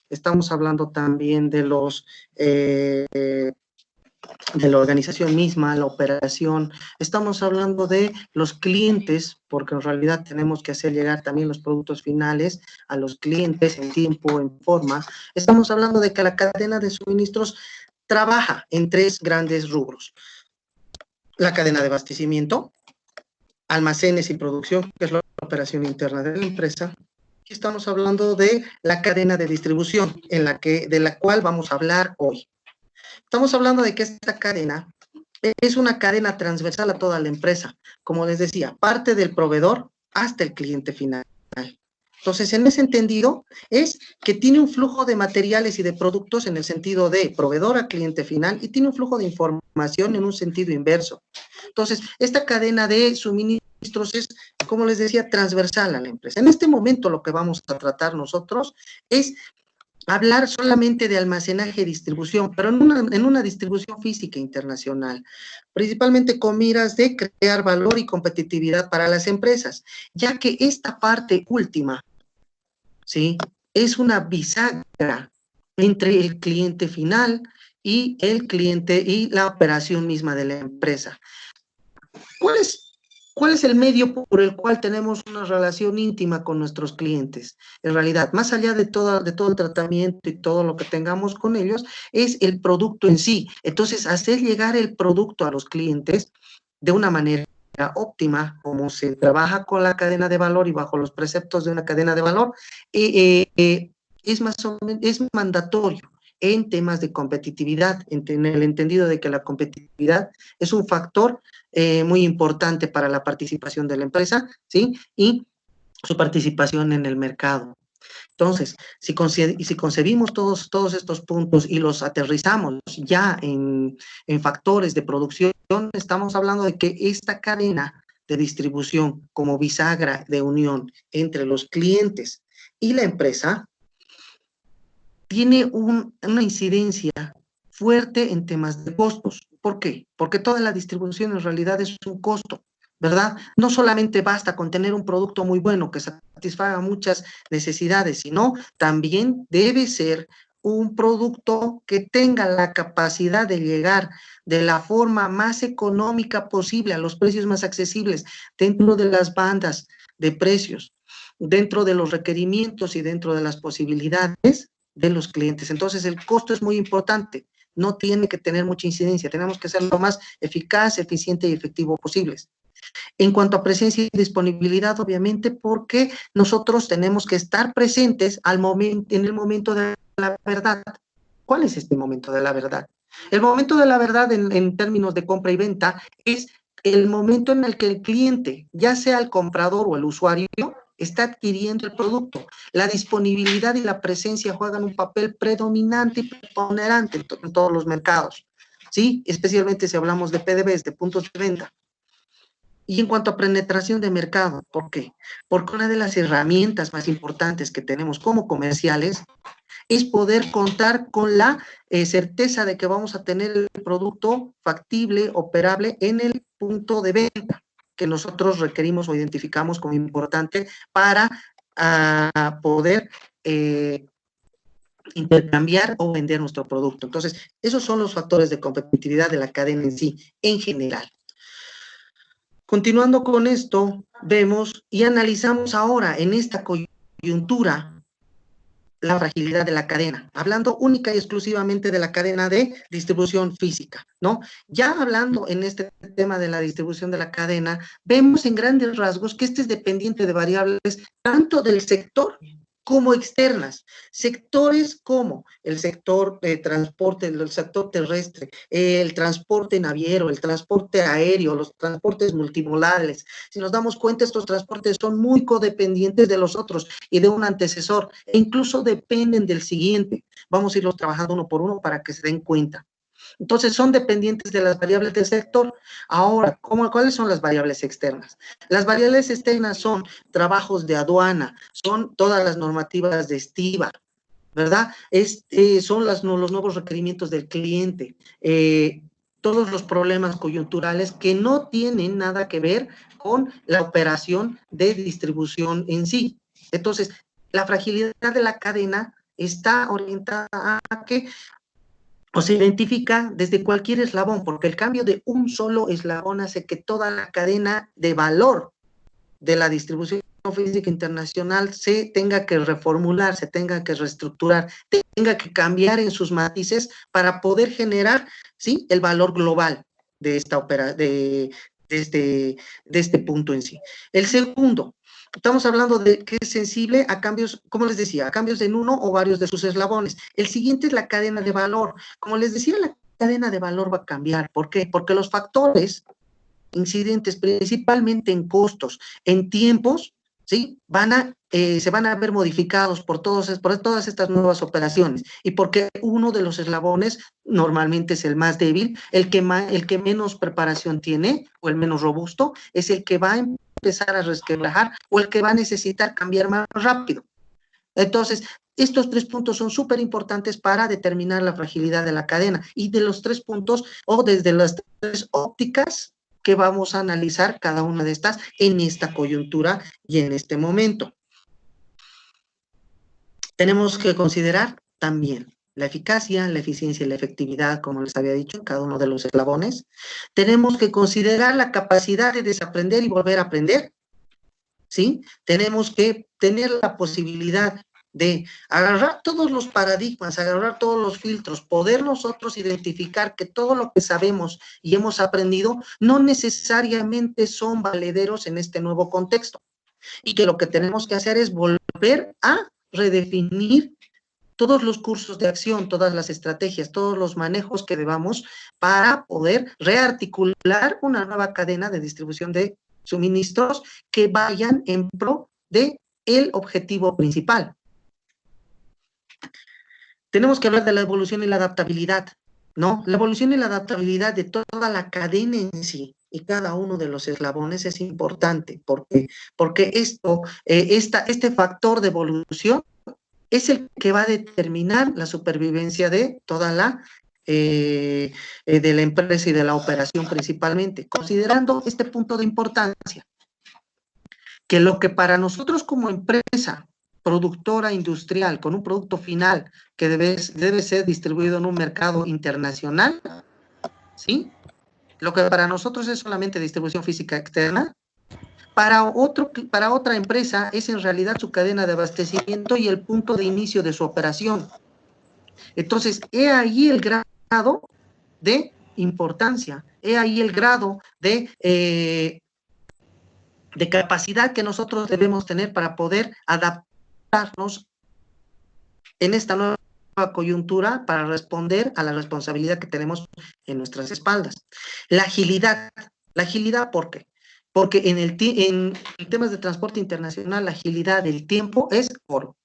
estamos hablando también de de la organización misma, la operación, estamos hablando de los clientes, porque en realidad tenemos que hacer llegar también los productos finales a los clientes en tiempo, en forma. Estamos hablando de que la cadena de suministros trabaja en tres grandes rubros: la cadena de abastecimiento, almacenes y producción, que es la operación interna de la empresa. Y estamos hablando de la cadena de distribución, de la cual vamos a hablar hoy. Estamos hablando de que esta cadena es una cadena transversal a toda la empresa. Como les decía, parte del proveedor hasta el cliente final. Entonces, en ese entendido, es que tiene un flujo de materiales y de productos en el sentido de proveedor a cliente final, y tiene un flujo de información en un sentido inverso. Entonces, esta cadena de suministros es, como les decía, transversal a la empresa. En este momento, lo que vamos a tratar nosotros es hablar solamente de almacenaje y distribución, pero en una distribución física internacional, principalmente con miras de crear valor y competitividad para las empresas, ya que esta parte última, ¿sí?, es una bisagra entre el cliente final y el cliente y la operación misma de la empresa. ¿Cuál es ¿Cuál es el medio por el cual tenemos una relación íntima con nuestros clientes? En realidad, más allá de todo el tratamiento y todo lo que tengamos con ellos, es el producto en sí. Entonces, hacer llegar el producto a los clientes de una manera óptima, como se trabaja con la cadena de valor y bajo los preceptos de una cadena de valor, es es mandatorio en temas de competitividad, en el entendido de que la competitividad es un factor muy importante para la participación de la empresa, ¿sí?, y su participación en el mercado. Entonces, si concebimos todos estos puntos y los aterrizamos ya en factores de producción, estamos hablando de que esta cadena de distribución como bisagra de unión entre los clientes y la empresa tiene una incidencia fuerte en temas de costos. ¿Por qué? Porque toda la distribución en realidad es un costo, ¿verdad? No solamente basta con tener un producto muy bueno que satisfaga muchas necesidades, sino también debe ser un producto que tenga la capacidad de llegar de la forma más económica posible a los precios más accesibles dentro de las bandas de precios, dentro de los requerimientos y dentro de las posibilidades de los clientes. Entonces, el costo es muy importante, no tiene que tener mucha incidencia, tenemos que ser lo más eficaz, eficiente y efectivo posibles. En cuanto a presencia y disponibilidad, obviamente, porque nosotros tenemos que estar presentes en el momento de la verdad. ¿Cuál es este momento de la verdad? El momento de la verdad en términos de compra y venta es el momento en el que el cliente, ya sea el comprador o el usuario, está adquiriendo el producto. La disponibilidad y la presencia juegan un papel predominante y preponderante en todos los mercados, ¿sí? Especialmente si hablamos de PDVs, de puntos de venta. Y en cuanto a penetración de mercado, ¿por qué? Porque una de las herramientas más importantes que tenemos como comerciales es poder contar con la certeza de que vamos a tener el producto factible, operable en el punto de venta que nosotros requerimos o identificamos como importante para poder intercambiar o vender nuestro producto. Entonces, esos son los factores de competitividad de la cadena en sí, en general. Continuando con esto, vemos y analizamos ahora en esta coyuntura la fragilidad de la cadena, hablando única y exclusivamente de la cadena de distribución física, ¿no? Ya hablando en este tema de la distribución de la cadena, vemos en grandes rasgos que este es dependiente de variables tanto del sector como externas, sectores como el sector de transporte, el sector terrestre, el transporte naviero, el transporte aéreo, los transportes multimodales. Si nos damos cuenta, estos transportes son muy codependientes de los otros y de un antecesor, e incluso dependen del siguiente. Vamos a irlos trabajando uno por uno para que se den cuenta. Entonces, son dependientes de las variables del sector. Ahora, ¿cuáles son las variables externas? Las variables externas son trabajos de aduana, son todas las normativas de estiva, ¿verdad? Son los nuevos requerimientos del cliente, todos los problemas coyunturales que no tienen nada que ver con la operación de distribución en sí. Entonces, la fragilidad de la cadena está orientada a que o se identifica desde cualquier eslabón, porque el cambio de un solo eslabón hace que toda la cadena de valor de la distribución física internacional se tenga que reformular, se tenga que reestructurar, tenga que cambiar en sus matices para poder generar, ¿sí?, el valor global de esta de este punto en sí. El segundo, estamos hablando de que es sensible a cambios, como les decía, a cambios en uno o varios de sus eslabones. El siguiente es la cadena de valor. Como les decía, la cadena de valor va a cambiar. ¿Por qué? Porque los factores incidentes principalmente en costos, en tiempos, ¿sí? Se van a ver modificados por todas estas nuevas operaciones y porque uno de los eslabones normalmente es el más débil, el que menos preparación tiene o el menos robusto, es el que va a empezar a resquebrajar o el que va a necesitar cambiar más rápido. Entonces, estos 3 puntos son súper importantes para determinar la fragilidad de la cadena y de los 3 puntos o desde las 3 ópticas que vamos a analizar cada una de estas en esta coyuntura y en este momento. Tenemos que considerar también la eficacia, la eficiencia y la efectividad, como les había dicho, en cada uno de los eslabones. Tenemos que considerar la capacidad de desaprender y volver a aprender, ¿sí? Tenemos que tener la posibilidad de agarrar todos los paradigmas, agarrar todos los filtros, poder nosotros identificar que todo lo que sabemos y hemos aprendido no necesariamente son valederos en este nuevo contexto y que lo que tenemos que hacer es volver a redefinir todos los cursos de acción, todas las estrategias, todos los manejos que debamos para poder rearticular una nueva cadena de distribución de suministros que vayan en pro de el objetivo principal. Tenemos que hablar de la evolución y la adaptabilidad, ¿no? La evolución y la adaptabilidad de toda la cadena en sí y cada uno de los eslabones es importante porque este factor de evolución es el que va a determinar la supervivencia de toda de la empresa y de la operación principalmente, considerando este punto de importancia, que lo que para nosotros como empresa productora industrial, con un producto final que debe ser distribuido en un mercado internacional, ¿sí? Lo que para nosotros es solamente distribución física externa, para otra empresa es en realidad su cadena de abastecimiento y el punto de inicio de su operación. Entonces, he ahí el grado de importancia, he ahí el grado de capacidad que nosotros debemos tener para poder adaptarnos en esta nueva coyuntura para responder a la responsabilidad que tenemos en nuestras espaldas. La agilidad, ¿por qué? Porque en temas de transporte internacional, la agilidad del tiempo es oro,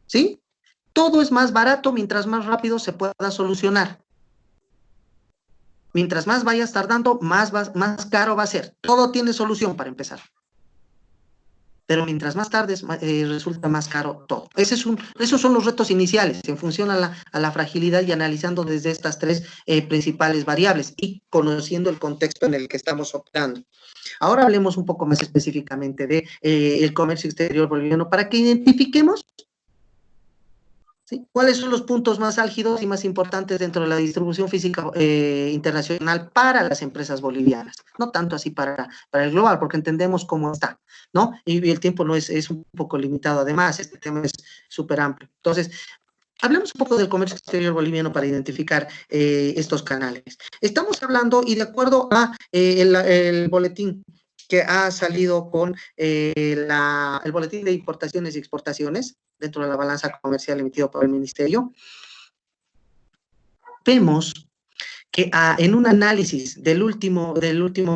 ¿sí? Todo es más barato mientras más rápido se pueda solucionar. Mientras más vayas tardando, más caro va a ser. Todo tiene solución para empezar. Pero mientras más tardes, resulta más caro todo. Esos son los retos iniciales, en función a la fragilidad y analizando desde estas 3 principales variables y conociendo el contexto en el que estamos operando. Ahora hablemos un poco más específicamente de el comercio exterior boliviano para que identifiquemos, ¿sí?, cuáles son los puntos más álgidos y más importantes dentro de la distribución física internacional para las empresas bolivianas. No tanto así para el global, porque entendemos cómo está, ¿no? Y el tiempo no es un poco limitado. Además, este tema es súper amplio. Entonces, hablemos un poco del comercio exterior boliviano para identificar estos canales. Estamos hablando, y de acuerdo a el boletín que ha salido con el boletín de importaciones y exportaciones dentro de la balanza comercial emitido por el Ministerio, vemos que en un análisis del último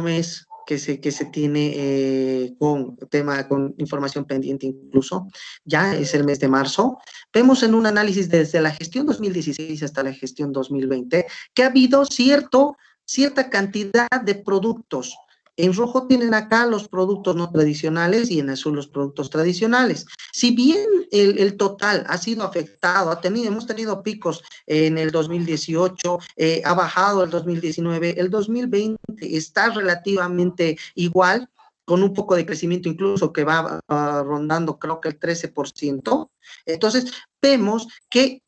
mes que se tiene con información pendiente incluso, ya es el mes de marzo, vemos en un análisis desde la gestión 2016 hasta la gestión 2020 que ha habido cierta cantidad de productos. En rojo tienen acá los productos no tradicionales y en azul los productos tradicionales. Si bien el total ha sido afectado, hemos tenido picos en el 2018, ha bajado el 2019, el 2020 está relativamente igual, con un poco de crecimiento incluso que va rondando creo que el 13%. Entonces, vemos que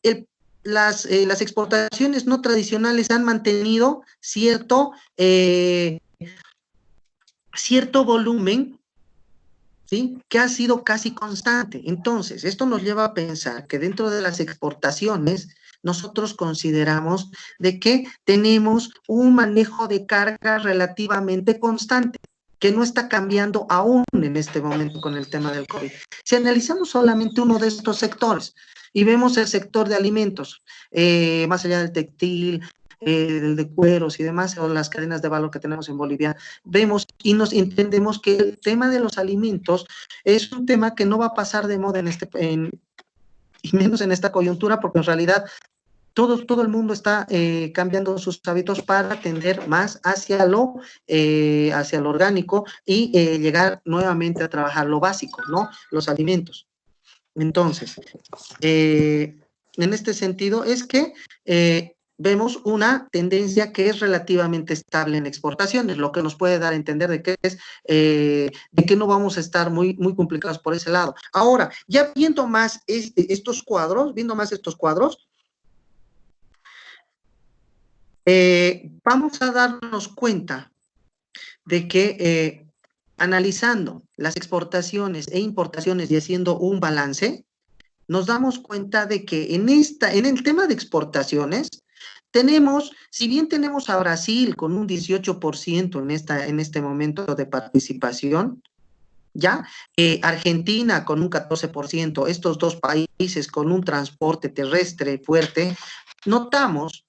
las exportaciones no tradicionales han mantenido cierto volumen, ¿sí? Que ha sido casi constante. Entonces, esto nos lleva a pensar que dentro de las exportaciones, nosotros consideramos de que tenemos un manejo de carga relativamente constante, que no está cambiando aún en este momento con el tema del COVID. Si analizamos solamente uno de estos sectores y vemos el sector de alimentos, más allá del textil, del de cueros y demás, o las cadenas de valor que tenemos en Bolivia, vemos y nos entendemos que el tema de los alimentos es un tema que no va a pasar de moda y menos en esta coyuntura, porque en realidad todo el mundo está cambiando sus hábitos para tender más hacia lo orgánico y llegar nuevamente a trabajar lo básico, ¿no? Los alimentos. Entonces, en este sentido es que vemos una tendencia que es relativamente estable en exportaciones, lo que nos puede dar a entender de que no vamos a estar muy complicados por ese lado. Ahora, ya viendo más estos cuadros, vamos a darnos cuenta de que analizando las exportaciones e importaciones y haciendo un balance, nos damos cuenta de que en el tema de exportaciones, si bien tenemos a Brasil con un 18% en este momento de participación, ¿ya? Argentina con un 14%, estos dos países con un transporte terrestre fuerte, notamos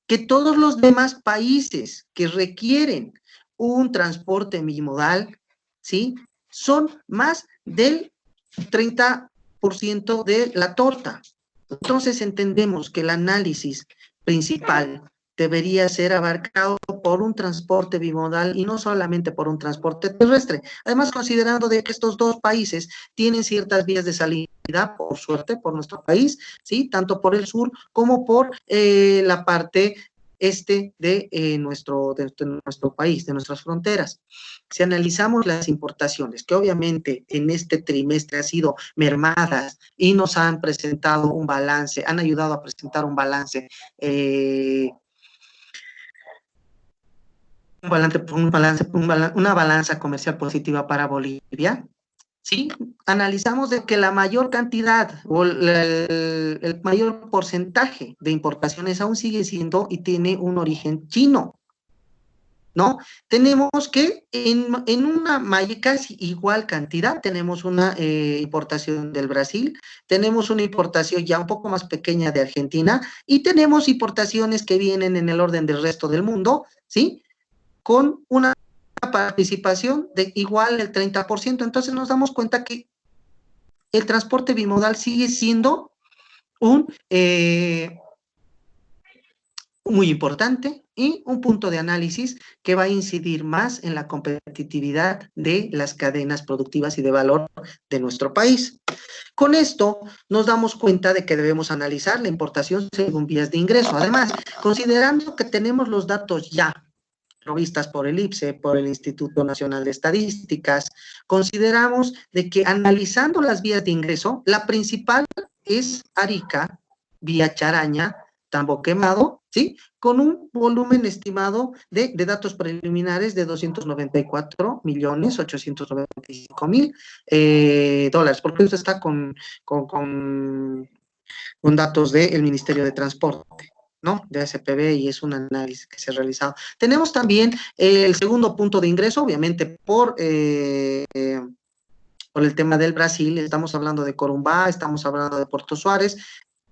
que todos los demás países que requieren un transporte bimodal, ¿sí? Son más del 30% de la torta. Entonces entendemos que el análisis principal debería ser abarcado por un transporte bimodal y no solamente por un transporte terrestre. Además, considerando de que estos dos países tienen ciertas vías de salida, por suerte, por nuestro país, ¿sí? Tanto por el sur como por la parte de nuestro país, de nuestras fronteras. Si analizamos las importaciones, que obviamente en este trimestre han sido mermadas y nos han presentado un balance, han ayudado a presentar una balanza comercial positiva para Bolivia. ¿Sí? Analizamos de que la mayor cantidad o el mayor porcentaje de importaciones aún sigue siendo y tiene un origen chino, ¿no? Tenemos que en una casi igual cantidad, tenemos una importación del Brasil, tenemos una importación ya un poco más pequeña de Argentina y tenemos importaciones que vienen en el orden del resto del mundo, ¿sí? Con una participación de igual el 30%. Entonces nos damos cuenta que el transporte bimodal sigue siendo un muy importante y un punto de análisis que va a incidir más en la competitividad de las cadenas productivas y de valor de nuestro país. Con esto nos damos cuenta de que debemos analizar la importación según vías de ingreso. Además, considerando que tenemos los datos ya provistas por el IPSE, por el Instituto Nacional de Estadísticas, consideramos de que analizando las vías de ingreso, la principal es Arica, vía Charaña, Tambo Quemado, ¿sí? Con un volumen estimado de datos preliminares de 294.895.000 dólares, porque eso está con datos del Ministerio de Transporte, ¿no? De SPB, y es un análisis que se ha realizado. Tenemos también el segundo punto de ingreso, obviamente por el tema del Brasil, estamos hablando de Corumbá, estamos hablando de Puerto Suárez.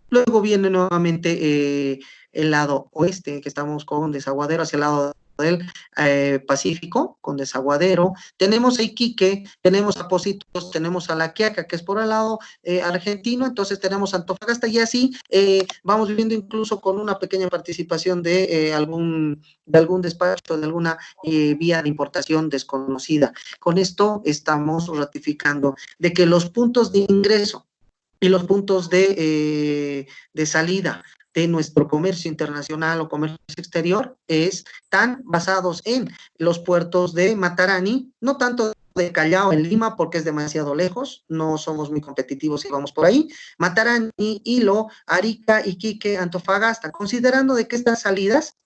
Luego viene nuevamente el lado oeste, que estamos con Desaguadero, hacia el lado del Pacífico, con Desaguadero. Tenemos a Iquique, tenemos a Pocitos, tenemos a La Quiaca, que es por el lado argentino, entonces tenemos Antofagasta, y así vamos viviendo incluso con una pequeña participación de algún despacho, de alguna vía de importación desconocida. Con esto estamos ratificando de que los puntos de ingreso y los puntos de salida de nuestro comercio internacional o comercio exterior están basados en los puertos de Matarani, no tanto de Callao en Lima porque es demasiado lejos, no somos muy competitivos si vamos por ahí. Matarani, Hilo, Arica, Iquique, Antofagasta, considerando de que estas salidas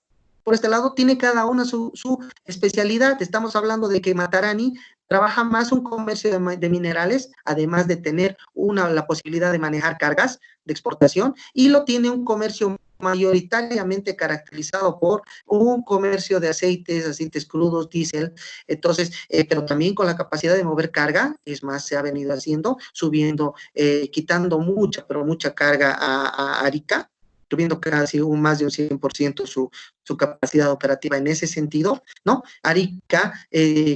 por este lado tiene cada una su especialidad. Estamos hablando de que Matarani trabaja más un comercio de minerales, además de tener la posibilidad de manejar cargas de exportación, y lo tiene un comercio mayoritariamente caracterizado por un comercio de aceites crudos, diésel, entonces, pero también con la capacidad de mover carga, es más, se ha venido haciendo, subiendo, quitando mucha, pero mucha carga a Arica, subiendo casi más de un 100% su capacidad operativa en ese sentido, ¿no? Arica,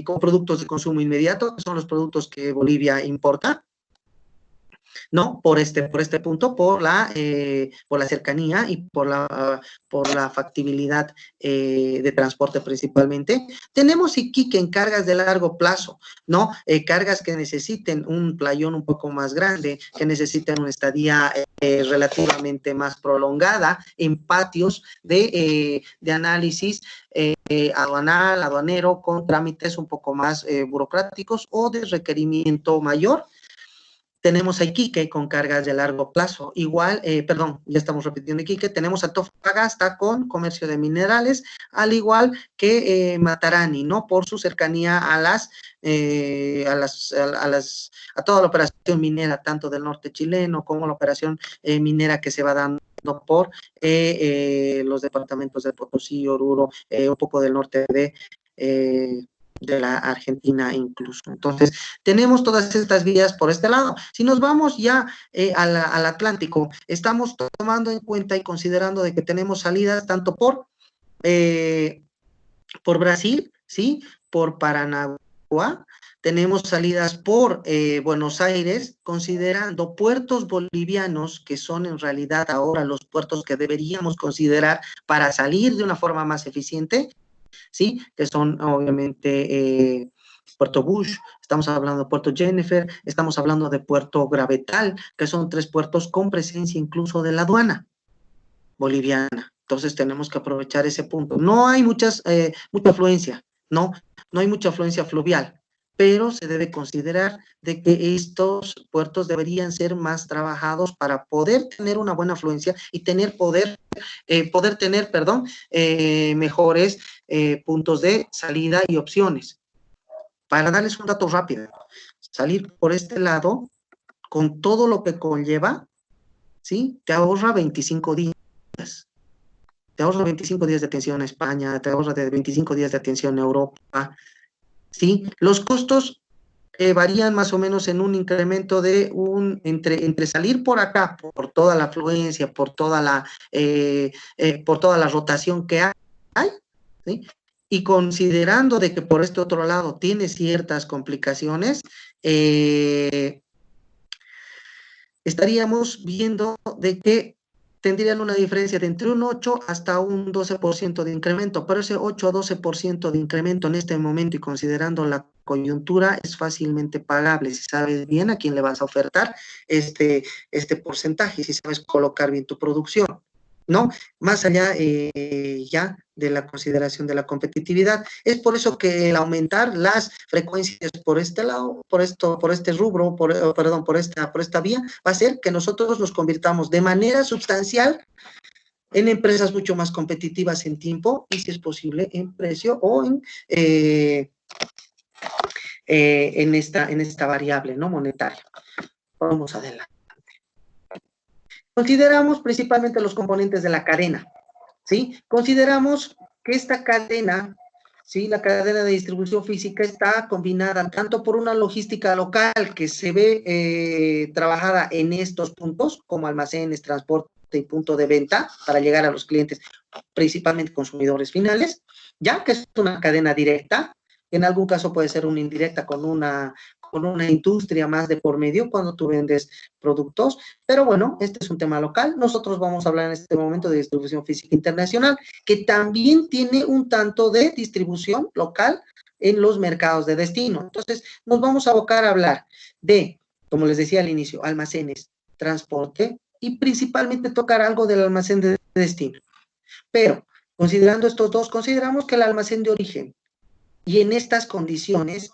con productos de consumo inmediato, que son los productos que Bolivia importa, ¿no? Por este punto, por la cercanía y por la factibilidad de transporte principalmente. Tenemos Iquique en cargas de largo plazo, ¿no? Cargas que necesiten un playón un poco más grande, que necesiten una estadía relativamente más prolongada en patios de análisis aduanero, con trámites un poco más burocráticos o de requerimiento mayor. Tenemos a Iquique con cargas de largo plazo. Igual, ya estamos repitiendo Iquique. Tenemos a Antofagasta con comercio de minerales, al igual que Matarani, ¿no? Por su cercanía a toda la operación minera, tanto del norte chileno como la operación minera que se va dando por los departamentos de Potosí, Oruro, un poco del norte de la Argentina incluso. Entonces, tenemos todas estas vías por este lado. Si nos vamos ya al Atlántico, estamos tomando en cuenta y considerando de que tenemos salidas tanto por Brasil, ¿sí? Por Paranaguá, tenemos salidas por Buenos Aires, considerando puertos bolivianos, que son en realidad ahora los puertos que deberíamos considerar para salir de una forma más eficiente, ¿sí? Que son obviamente Puerto Bush, estamos hablando de Puerto Jennifer, estamos hablando de Puerto Gravetal, que son 3 puertos con presencia incluso de la aduana boliviana. Entonces tenemos que aprovechar ese punto. No hay mucha afluencia, no hay mucha afluencia fluvial, pero se debe considerar de que estos puertos deberían ser más trabajados para poder tener una buena afluencia y poder tener, mejores puntos de salida y opciones. Para darles un dato rápido, salir por este lado, con todo lo que conlleva, ¿sí? Te ahorra 25 días. Te ahorra 25 días de atención a España, te ahorra 25 días de atención a Europa, ¿sí? Los costos varían más o menos en un incremento de entre salir por acá, por toda la afluencia, por toda la rotación que hay, ¿sí? Y considerando de que por este otro lado tiene ciertas complicaciones, estaríamos viendo de que tendrían una diferencia de entre un 8 hasta un 12% de incremento, pero ese 8 a 12% de incremento en este momento y considerando la coyuntura es fácilmente pagable si sabes bien a quién le vas a ofertar este porcentaje, si sabes colocar bien tu producción, ¿no? Más allá ya de la consideración de la competitividad. Es por eso que el aumentar las frecuencias por este lado, por este rubro, por esta vía, va a hacer que nosotros nos convirtamos de manera sustancial en empresas mucho más competitivas en tiempo y, si es posible, en precio o en esta variable, ¿no? Monetaria. Vamos adelante. Consideramos principalmente los componentes de la cadena, ¿sí? Consideramos que esta cadena, ¿sí? La cadena de distribución física está combinada tanto por una logística local que se ve trabajada en estos puntos, como almacenes, transporte y punto de venta para llegar a los clientes, principalmente consumidores finales, ya que es una cadena directa. En algún caso puede ser una indirecta con una industria más de por medio cuando tú vendes productos, pero bueno, este es un tema local. Nosotros vamos a hablar en este momento de distribución física internacional, que también tiene un tanto de distribución local en los mercados de destino. Entonces, nos vamos a abocar a hablar de, como les decía al inicio, almacenes, transporte y principalmente tocar algo del almacén de destino. Pero, considerando estos dos, consideramos que el almacén de origen y en estas condiciones,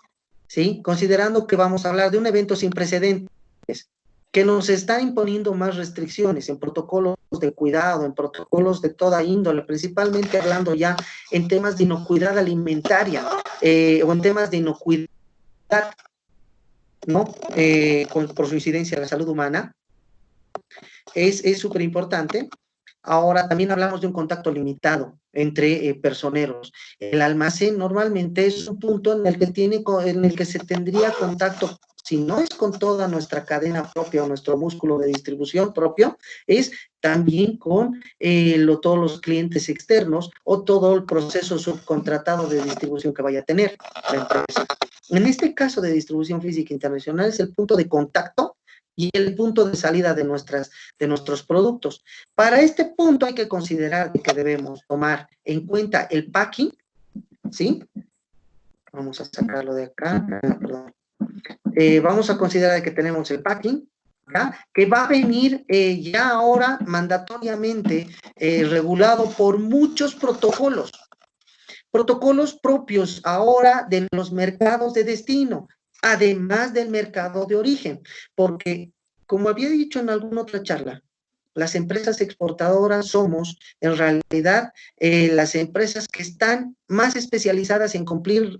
¿sí? Considerando que vamos a hablar de un evento sin precedentes, que nos está imponiendo más restricciones en protocolos de cuidado, en protocolos de toda índole, principalmente hablando ya en temas de inocuidad alimentaria o en temas de inocuidad, ¿no? Por su incidencia en la salud humana, es súper importante. Ahora también hablamos de un contacto limitado entre personeros. El almacén normalmente es un punto en el que se tendría contacto, si no es con toda nuestra cadena propia o nuestro músculo de distribución propio, es también con todos los clientes externos o todo el proceso subcontratado de distribución que vaya a tener la empresa. En este caso de distribución física internacional es el punto de contacto y el punto de salida de nuestros productos. Para este punto hay que considerar que debemos tomar en cuenta el packing, ¿sí? Vamos a sacarlo de acá, perdón. Vamos a considerar que tenemos el packing, ¿ya? Que va a venir ya ahora mandatoriamente regulado por muchos protocolos propios ahora de los mercados de destino, además del mercado de origen, porque, como había dicho en alguna otra charla, las empresas exportadoras somos, en realidad, las empresas que están más especializadas en cumplir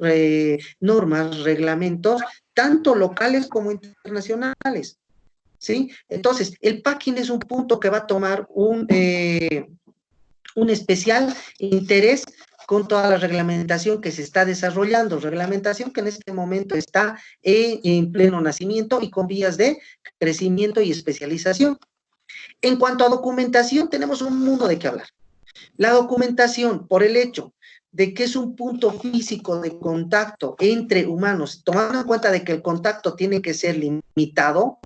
normas, reglamentos, tanto locales como internacionales, ¿sí? Entonces, el packing es un punto que va a tomar un especial interés con toda la reglamentación que se está desarrollando, reglamentación que en este momento está en pleno nacimiento y con vías de crecimiento y especialización. En cuanto a documentación, tenemos un mundo de qué hablar. La documentación, por el hecho de que es un punto físico de contacto entre humanos, tomando en cuenta de que el contacto tiene que ser limitado,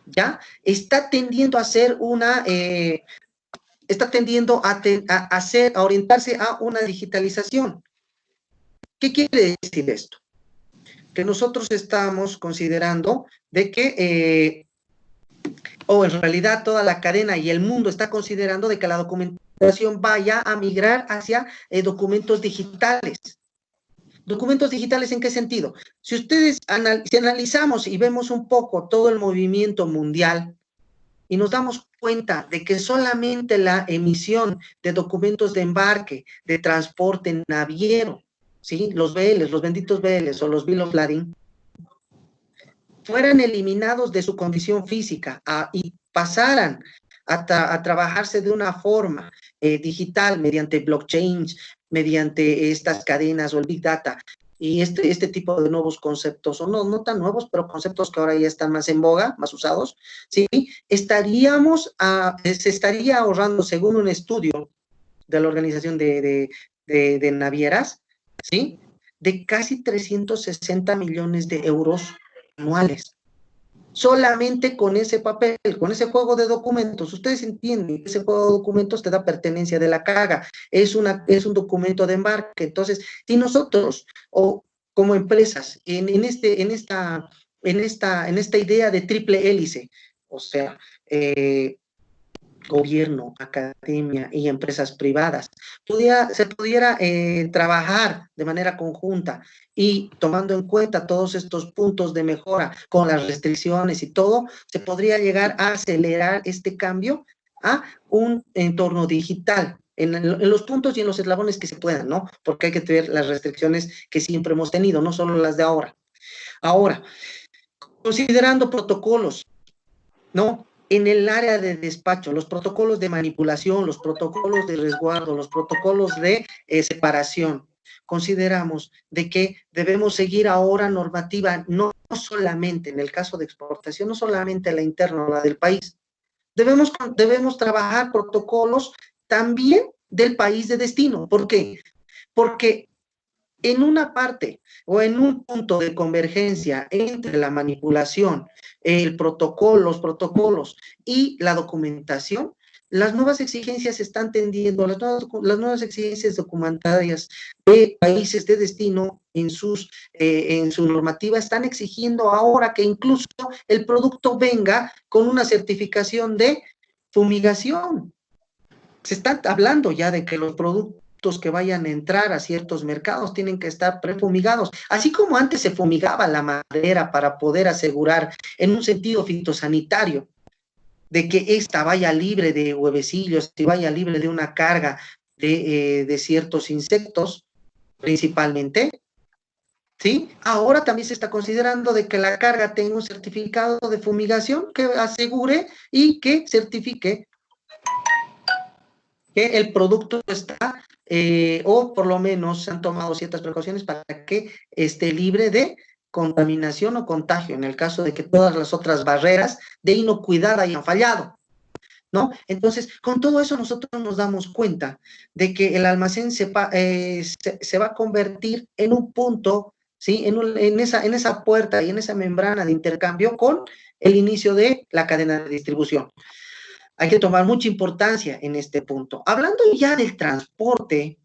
¿ya? Está tendiendo a ser está tendiendo a orientarse a una digitalización. ¿Qué quiere decir esto? Que nosotros estamos considerando de que, o en realidad toda la cadena y el mundo está considerando de que la documentación vaya a migrar hacia documentos digitales. ¿Documentos digitales en qué sentido? Si si analizamos y vemos un poco todo el movimiento mundial, y nos damos cuenta de que solamente la emisión de documentos de embarque, de transporte naviero, ¿sí? Los BLs, los benditos BLs o los Bill of Lading, fueran eliminados de su condición física y pasaran a trabajarse de una forma digital mediante blockchain, mediante estas cadenas o el Big Data, y este tipo de nuevos conceptos, o no tan nuevos, pero conceptos que ahora ya están más en boga, más usados, ¿sí? Se estaría ahorrando, según un estudio de la Organización de Navieras, ¿sí? De casi 360 millones de euros anuales. Solamente con ese papel, con ese juego de documentos. Ustedes entienden que ese juego de documentos te da pertenencia de la carga, es un documento de embarque. Entonces, si nosotros, o como empresas, en esta idea de triple hélice, o sea, gobierno, academia y empresas privadas, se pudiera trabajar de manera conjunta y tomando en cuenta todos estos puntos de mejora con las restricciones y todo, se podría llegar a acelerar este cambio a un entorno digital. En los puntos y en los eslabones que se puedan, ¿no? Porque hay que tener las restricciones que siempre hemos tenido, no solo las de ahora. Ahora, considerando protocolos, ¿no? En el área de despacho, los protocolos de manipulación, los protocolos de resguardo, los protocolos de separación, consideramos de que debemos seguir ahora normativa, no solamente en el caso de exportación, no solamente la interna o la del país. Debemos trabajar protocolos también del país de destino. ¿Por qué? Porque en una parte o en un punto de convergencia entre la manipulación, los protocolos y la documentación, las nuevas exigencias están tendiendo, las nuevas exigencias documentarias de países de destino en su normativa están exigiendo ahora que incluso el producto venga con una certificación de fumigación. Se está hablando ya de que los productos productos que vayan a entrar a ciertos mercados tienen que estar prefumigados, así como antes se fumigaba la madera para poder asegurar en un sentido fitosanitario de que ésta vaya libre de huevecillos, y vaya libre de una carga de ciertos insectos, principalmente, ¿sí? Ahora también se está considerando de que la carga tenga un certificado de fumigación que asegure y que certifique que el producto está, o por lo menos se han tomado ciertas precauciones para que esté libre de contaminación o contagio, en el caso de que todas las otras barreras de inocuidad hayan fallado, ¿no? Entonces, con todo eso nosotros nos damos cuenta de que el almacén se va a convertir en un punto, ¿sí? En esa puerta y en esa membrana de intercambio con el inicio de la cadena de distribución. Hay que tomar mucha importancia en este punto. Hablando ya del transporte,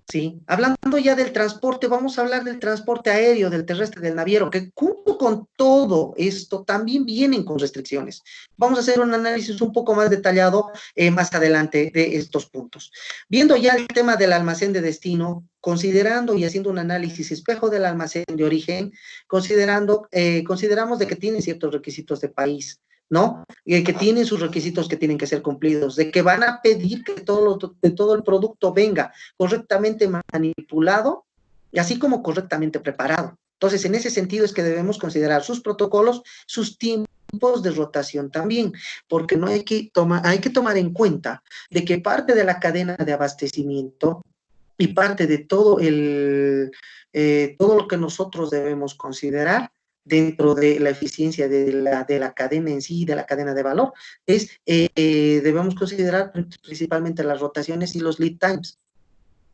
¿sí? Hablando ya del transporte, vamos a hablar del transporte aéreo, del terrestre, del naviero, que junto con todo esto también vienen con restricciones. Vamos a hacer un análisis un poco más detallado más adelante de estos puntos. Viendo ya el tema del almacén de destino, considerando y haciendo un análisis espejo del almacén de origen, consideramos de que tiene ciertos requisitos de país, ¿no? Que tienen sus requisitos que tienen que ser cumplidos, de que van a pedir que todo el producto venga correctamente manipulado y así como correctamente preparado. Entonces, en ese sentido es que debemos considerar sus protocolos, sus tiempos de rotación también, porque no hay que tomar en cuenta de que parte de la cadena de abastecimiento y parte de todo lo que nosotros debemos considerar dentro de la eficiencia de la cadena en sí, de la cadena de valor, debemos considerar principalmente las rotaciones y los lead times.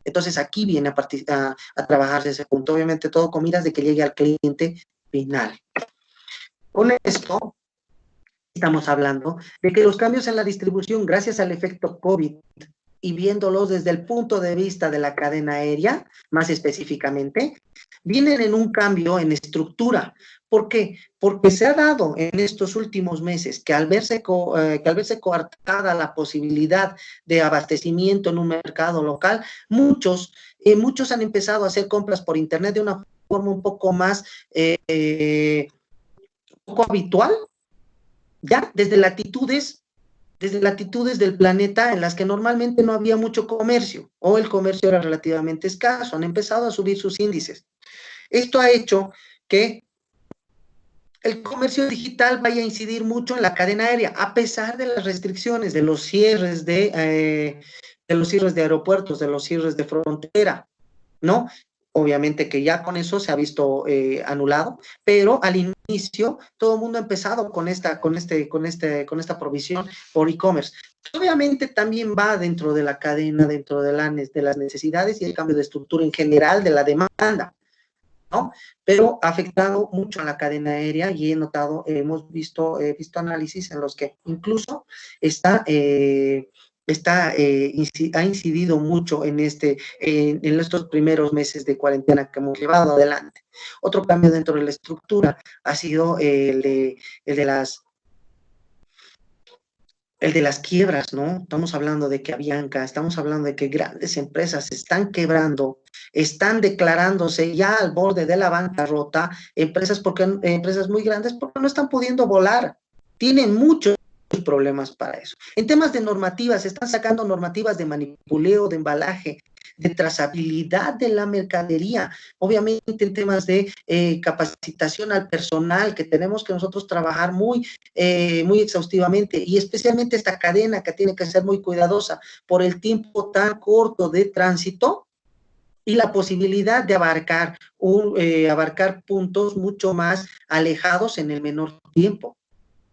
Entonces aquí viene a trabajarse ese punto, obviamente todo con miras de que llegue al cliente final. Con esto estamos hablando de que los cambios en la distribución, gracias al efecto COVID, y viéndolos desde el punto de vista de la cadena aérea, más específicamente, vienen en un cambio en estructura. ¿Por qué? Porque se ha dado en estos últimos meses que al verse coartada la posibilidad de abastecimiento en un mercado local, muchos han empezado a hacer compras por internet de una forma un poco más poco habitual, ya desde latitudes del planeta en las que normalmente no había mucho comercio o el comercio era relativamente escaso, han empezado a subir sus índices. Esto ha hecho que el comercio digital vaya a incidir mucho en la cadena aérea, a pesar de las restricciones, de los cierres de aeropuertos, de los cierres de frontera, ¿no? Obviamente que ya con eso se ha visto anulado, pero al inicio todo el mundo ha empezado con esta provisión por e-commerce. Obviamente también va dentro de la cadena, dentro de las necesidades y el cambio de estructura en general de la demanda, ¿no? Pero ha afectado mucho a la cadena aérea y hemos visto análisis en los que incluso ha incidido mucho en estos primeros meses de cuarentena que hemos llevado adelante. Otro cambio dentro de la estructura ha sido el de las quiebras, ¿no? Estamos hablando de que Avianca, estamos hablando de que grandes empresas están quebrando, están declarándose ya al borde de la bancarrota, empresas muy grandes porque no están pudiendo volar, tienen muchos problemas para eso. En temas de normativas, se están sacando normativas de manipuleo, de embalaje, de trazabilidad de la mercadería, obviamente en temas de capacitación al personal, que tenemos que nosotros trabajar muy exhaustivamente, y especialmente esta cadena que tiene que ser muy cuidadosa por el tiempo tan corto de tránsito y la posibilidad de abarcar puntos mucho más alejados en el menor tiempo,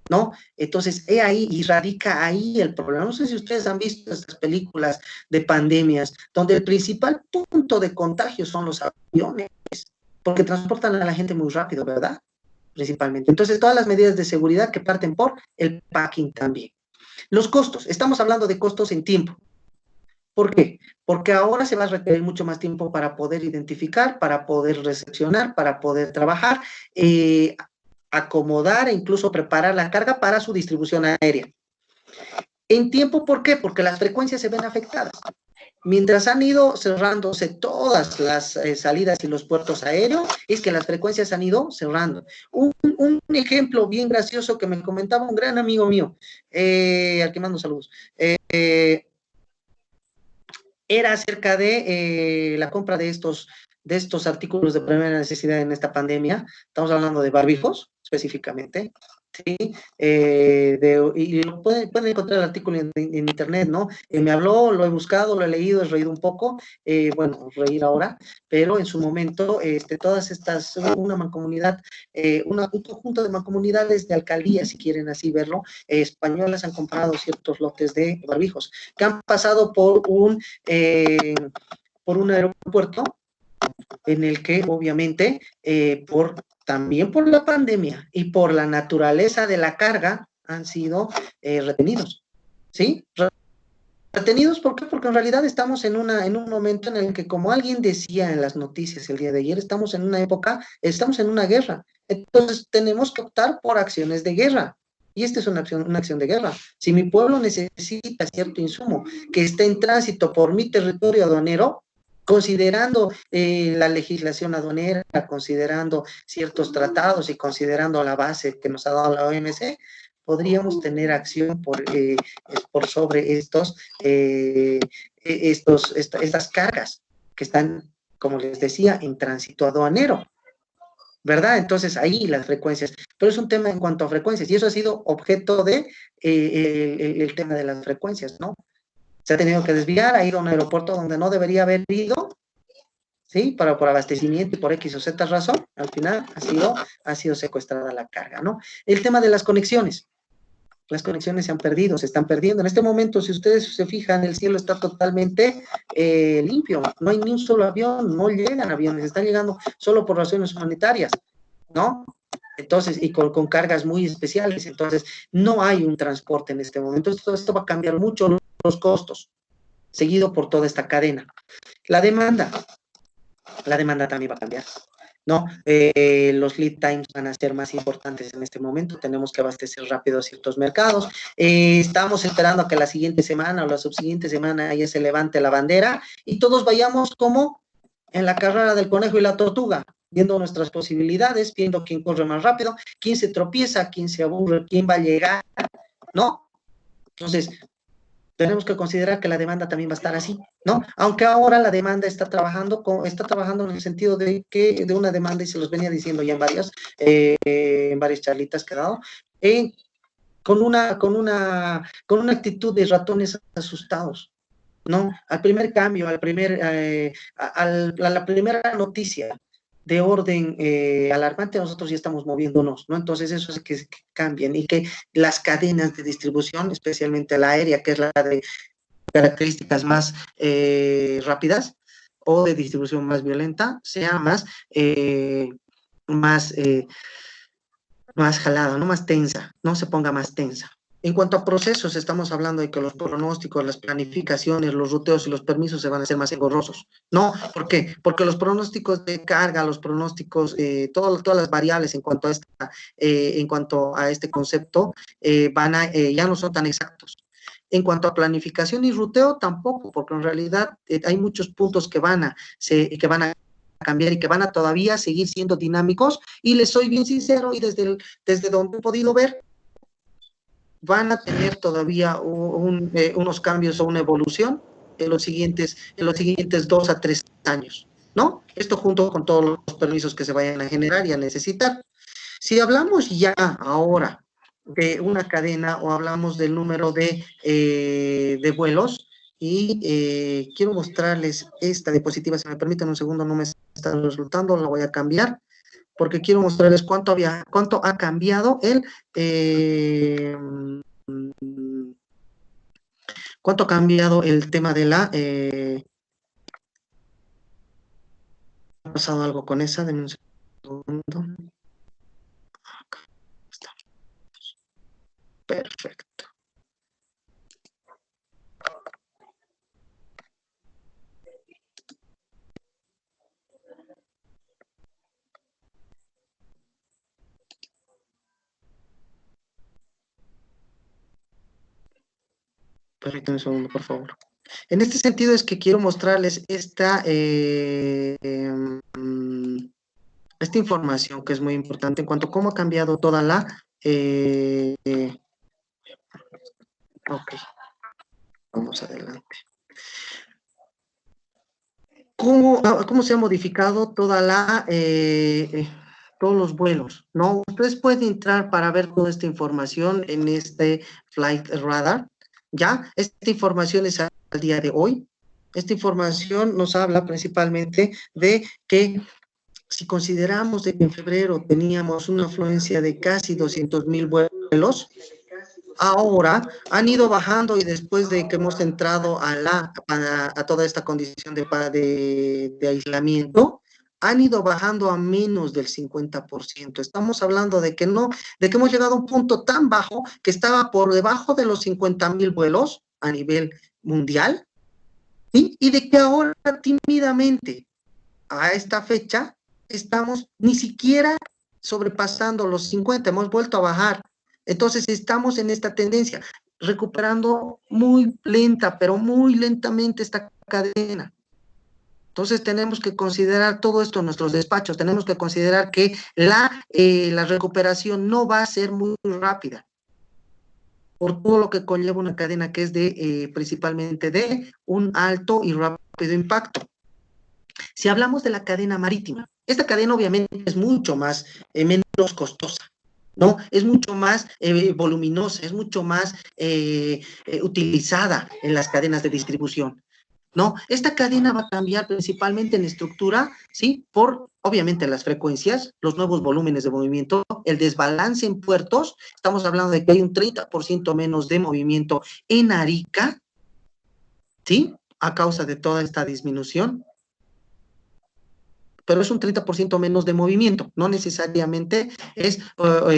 ¿no? Entonces, ahí y radica ahí el problema. No sé si ustedes han visto estas películas de pandemias, donde el principal punto de contagio son los aviones, porque transportan a la gente muy rápido, ¿verdad? Principalmente. Entonces, todas las medidas de seguridad que parten por el packing también. Los costos, estamos hablando de costos en tiempo. ¿Por qué? Porque ahora se va a requerir mucho más tiempo para poder identificar, para poder recepcionar, para poder trabajar, acomodar e incluso preparar la carga para su distribución aérea. En tiempo, ¿por qué? Porque las frecuencias se ven afectadas. Mientras han ido cerrándose todas las salidas y los puertos aéreos, es que las frecuencias han ido cerrando. Un ejemplo bien gracioso que me comentaba un gran amigo mío, al que mando saludos, era acerca de la compra de estos artículos de primera necesidad en esta pandemia. Estamos hablando de barbijos, específicamente. ¿Sí? Y lo pueden encontrar el artículo en internet, ¿no? Me habló, lo he buscado, lo he leído, he reído un poco, bueno, reír ahora, pero en su momento, todas estas, una mancomunidad, un conjunto de mancomunidades de alcaldías, si quieren así verlo, españolas han comprado ciertos lotes de barbijos que han pasado por un aeropuerto en el que obviamente también por la pandemia y por la naturaleza de la carga han sido retenidos, ¿sí? Retenidos, ¿por qué? Porque en realidad estamos en un momento en el que, como alguien decía en las noticias el día de ayer, estamos en una época, estamos en una guerra. Entonces tenemos que optar por acciones de guerra. Y esta es una acción de guerra. Si mi pueblo necesita cierto insumo que esté en tránsito por mi territorio aduanero, considerando la legislación aduanera, considerando ciertos tratados y considerando la base que nos ha dado la OMC, podríamos tener acción por sobre estas cargas que están, como les decía, en tránsito aduanero, ¿verdad? Entonces ahí las frecuencias, pero es un tema en cuanto a frecuencias, y eso ha sido objeto de el tema de las frecuencias, ¿no? Se ha tenido que desviar, ha ido a un aeropuerto donde no debería haber ido, ¿sí? Por abastecimiento y por X o Z razón, al final ha sido secuestrada la carga, ¿no? El tema de las conexiones se han perdido, se están perdiendo. En este momento, si ustedes se fijan, el cielo está totalmente limpio, no hay ni un solo avión, no llegan aviones, están llegando solo por razones humanitarias, ¿no? Entonces, y con cargas muy especiales, entonces no hay un transporte en este momento. Esto va a cambiar mucho los costos, seguido por toda esta cadena. La demanda, la demanda también va a cambiar. ¿No? Los lead times van a ser más importantes en este momento, tenemos que abastecer rápido ciertos mercados, estamos esperando a que la siguiente semana o la subsiguiente semana ya se levante la bandera y todos vayamos como en la carrera del conejo y la tortuga, viendo nuestras posibilidades, viendo quién corre más rápido, quién se tropieza, quién se aburre, quién va a llegar, ¿no? Entonces, tenemos que considerar que la demanda también va a estar así, ¿no? Aunque ahora la demanda está trabajando en el sentido de una demanda, y se los venía diciendo ya en varias charlitas que he dado, con una actitud de ratones asustados, ¿no? Al primer cambio, a la primera noticia de orden alarmante, nosotros ya estamos moviéndonos, ¿no? Entonces eso hace que cambien y que las cadenas de distribución, especialmente la aérea, que es la de características más rápidas o de distribución más violenta, sea más, eh, más jalada, no más tensa, no se ponga más tensa. En cuanto a procesos, estamos hablando de que los pronósticos, las planificaciones, los ruteos y los permisos se van a hacer más engorrosos. No, ¿por qué? Porque los pronósticos de carga, los pronósticos, todas las variables en cuanto a este concepto, ya no son tan exactos. En cuanto a planificación y ruteo, tampoco, porque en realidad hay muchos puntos que van a cambiar y que van a todavía seguir siendo dinámicos, y les soy bien sincero, y desde donde he podido ver, van a tener todavía unos cambios o una evolución en los siguientes 2 a 3 años, ¿no? Esto junto con todos los permisos que se vayan a generar y a necesitar. Si hablamos ya ahora de una cadena o hablamos del número de vuelos, y quiero mostrarles esta diapositiva, si me permiten un segundo, no me está resultando, la voy a cambiar, porque quiero mostrarles cuánto ha cambiado cuánto ha cambiado el tema de ha pasado algo con esa, denme un segundo. Perfecto. Permítame un segundo, por favor. En este sentido es que quiero mostrarles esta información que es muy importante en cuanto a cómo ha cambiado toda la... ok, vamos adelante. ¿Cómo se ha modificado todos los vuelos? ¿No? Ustedes pueden entrar para ver toda esta información en este Flight Radar, ¿ya? Esta información es al día de hoy. Esta información nos habla principalmente de que si consideramos de que en febrero teníamos una afluencia de casi 200,000 vuelos, ahora han ido bajando y después de que hemos entrado a toda esta condición de aislamiento, han ido bajando a menos del 50%. Estamos hablando de que hemos llegado a un punto tan bajo que estaba por debajo de los 50,000 vuelos a nivel mundial, ¿sí? Y de que ahora tímidamente a esta fecha estamos ni siquiera sobrepasando los 50, hemos vuelto a bajar. Entonces estamos en esta tendencia, recuperando muy lenta, pero muy lentamente esta cadena. Entonces tenemos que considerar todo esto en nuestros despachos, tenemos que considerar que la recuperación no va a ser muy rápida, por todo lo que conlleva una cadena que es principalmente de un alto y rápido impacto. Si hablamos de la cadena marítima, esta cadena obviamente es mucho más, menos costosa, ¿no? Es mucho más voluminosa, es mucho más utilizada en las cadenas de distribución, ¿no? Esta cadena va a cambiar principalmente en estructura, ¿sí? Por, obviamente, las frecuencias, los nuevos volúmenes de movimiento, el desbalance en puertos, estamos hablando de que hay un 30% menos de movimiento en Arica, ¿sí? A causa de toda esta disminución, pero es un 30% menos de movimiento, no necesariamente es un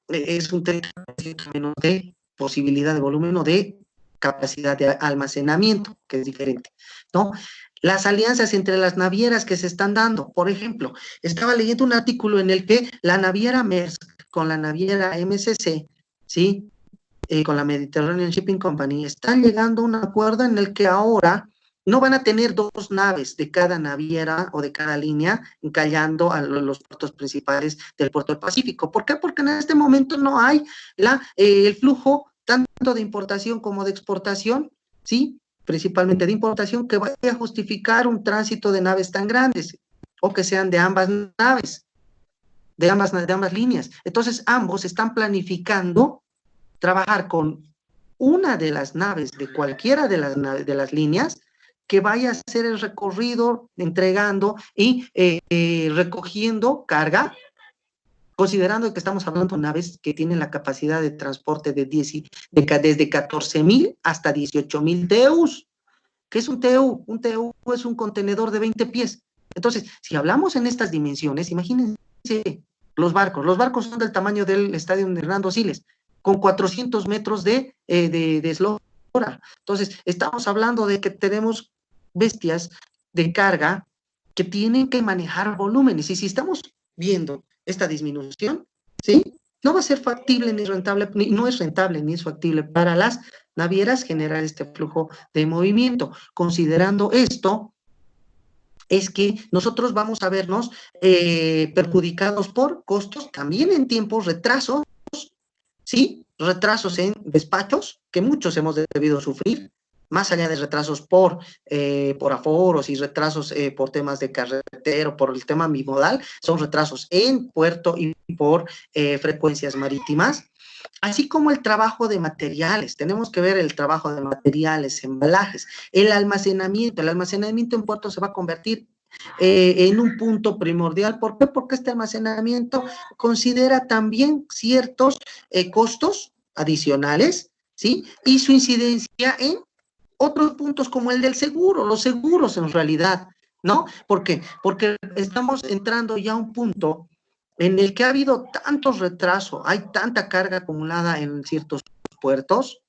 30% menos de posibilidad de volumen o de capacidad de almacenamiento, que es diferente, ¿no? Las alianzas entre las navieras que se están dando, por ejemplo, estaba leyendo un artículo en el que la naviera Maersk con la naviera MSC, ¿sí? Con la Mediterranean Shipping Company, están llegando a un acuerdo en el que ahora no van a tener dos naves de cada naviera o de cada línea encallando a los puertos principales del puerto del Pacífico. ¿Por qué? Porque en este momento no hay el flujo tanto de importación como de exportación, ¿sí? Principalmente de importación, que vaya a justificar un tránsito de naves tan grandes o que sean de ambas naves, de ambas líneas. Entonces, ambos están planificando trabajar con una de las naves de cualquiera de las líneas que vaya a hacer el recorrido entregando y recogiendo carga, considerando que estamos hablando de naves que tienen la capacidad de transporte desde 14,000 hasta 18,000 TEUs. ¿Qué es un TEU? Un TEU es un contenedor de 20 pies. Entonces, si hablamos en estas dimensiones, imagínense los barcos son del tamaño del estadio de Hernando Siles, con 400 metros de eslora. Entonces, estamos hablando de que tenemos bestias de carga que tienen que manejar volúmenes. Y si estamos viendo esta disminución, ¿sí? No va a ser factible ni rentable, no es rentable ni es factible para las navieras generar este flujo de movimiento. Considerando esto, es que nosotros vamos a vernos perjudicados por costos, también en tiempos, retrasos, ¿sí? Retrasos en despachos, que muchos hemos debido sufrir, más allá de retrasos por aforos y retrasos por temas de carretero, por el tema bimodal, son retrasos en puerto y por frecuencias marítimas, así como el trabajo de materiales. Tenemos que ver el trabajo de materiales, embalajes, el almacenamiento en puerto se va a convertir en un punto primordial. ¿Por qué? Porque este almacenamiento considera también ciertos costos adicionales, ¿sí? Y su incidencia en otros puntos como el del seguro, los seguros en realidad, ¿no? ¿Por qué? Porque estamos entrando ya a un punto en el que ha habido tantos retrasos, hay tanta carga acumulada en ciertos puertos,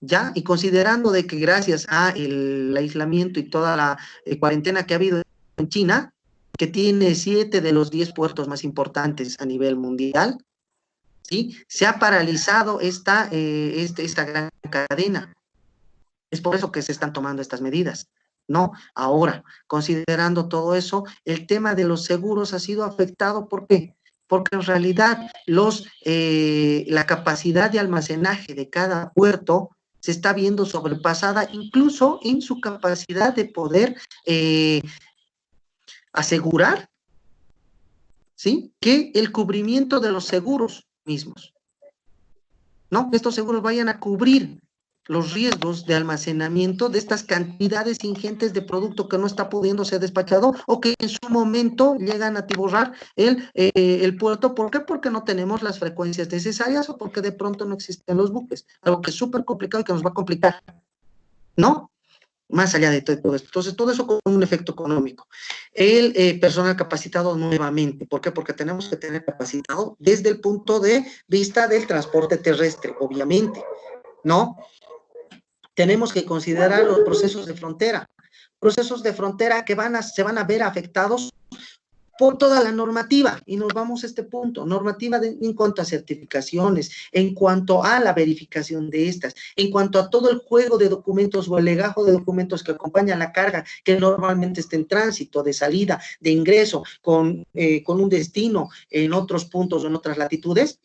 ¿ya? Y considerando de que gracias a el aislamiento y toda la cuarentena que ha habido en China, que tiene 7 de los 10 puertos más importantes a nivel mundial, ¿sí? Se ha paralizado esta gran cadena. Es por eso que se están tomando estas medidas, ¿no? Ahora, considerando todo eso, el tema de los seguros ha sido afectado, ¿por qué? Porque en realidad la capacidad de almacenaje de cada puerto se está viendo sobrepasada, incluso en su capacidad de poder asegurar, ¿sí?, que el cubrimiento de los seguros mismos, ¿no? Estos seguros vayan a cubrir los riesgos de almacenamiento de estas cantidades ingentes de producto que no está pudiendo ser despachado o que en su momento llegan a atiborrar el puerto. ¿Por qué? Porque no tenemos las frecuencias necesarias o porque de pronto no existen los buques, algo que es súper complicado y que nos va a complicar, ¿no? Más allá de todo esto. Entonces, todo eso con un efecto económico. El personal capacitado nuevamente. ¿Por qué? Porque tenemos que tener capacitado desde el punto de vista del transporte terrestre, obviamente, ¿no? Tenemos que considerar los procesos de frontera que se van a ver afectados por toda la normativa, y nos vamos a este punto, normativa en cuanto a certificaciones, en cuanto a la verificación de estas, en cuanto a todo el juego de documentos o el legajo de documentos que acompañan la carga, que normalmente está en tránsito, de salida, de ingreso, con un destino en otros puntos o en otras latitudes,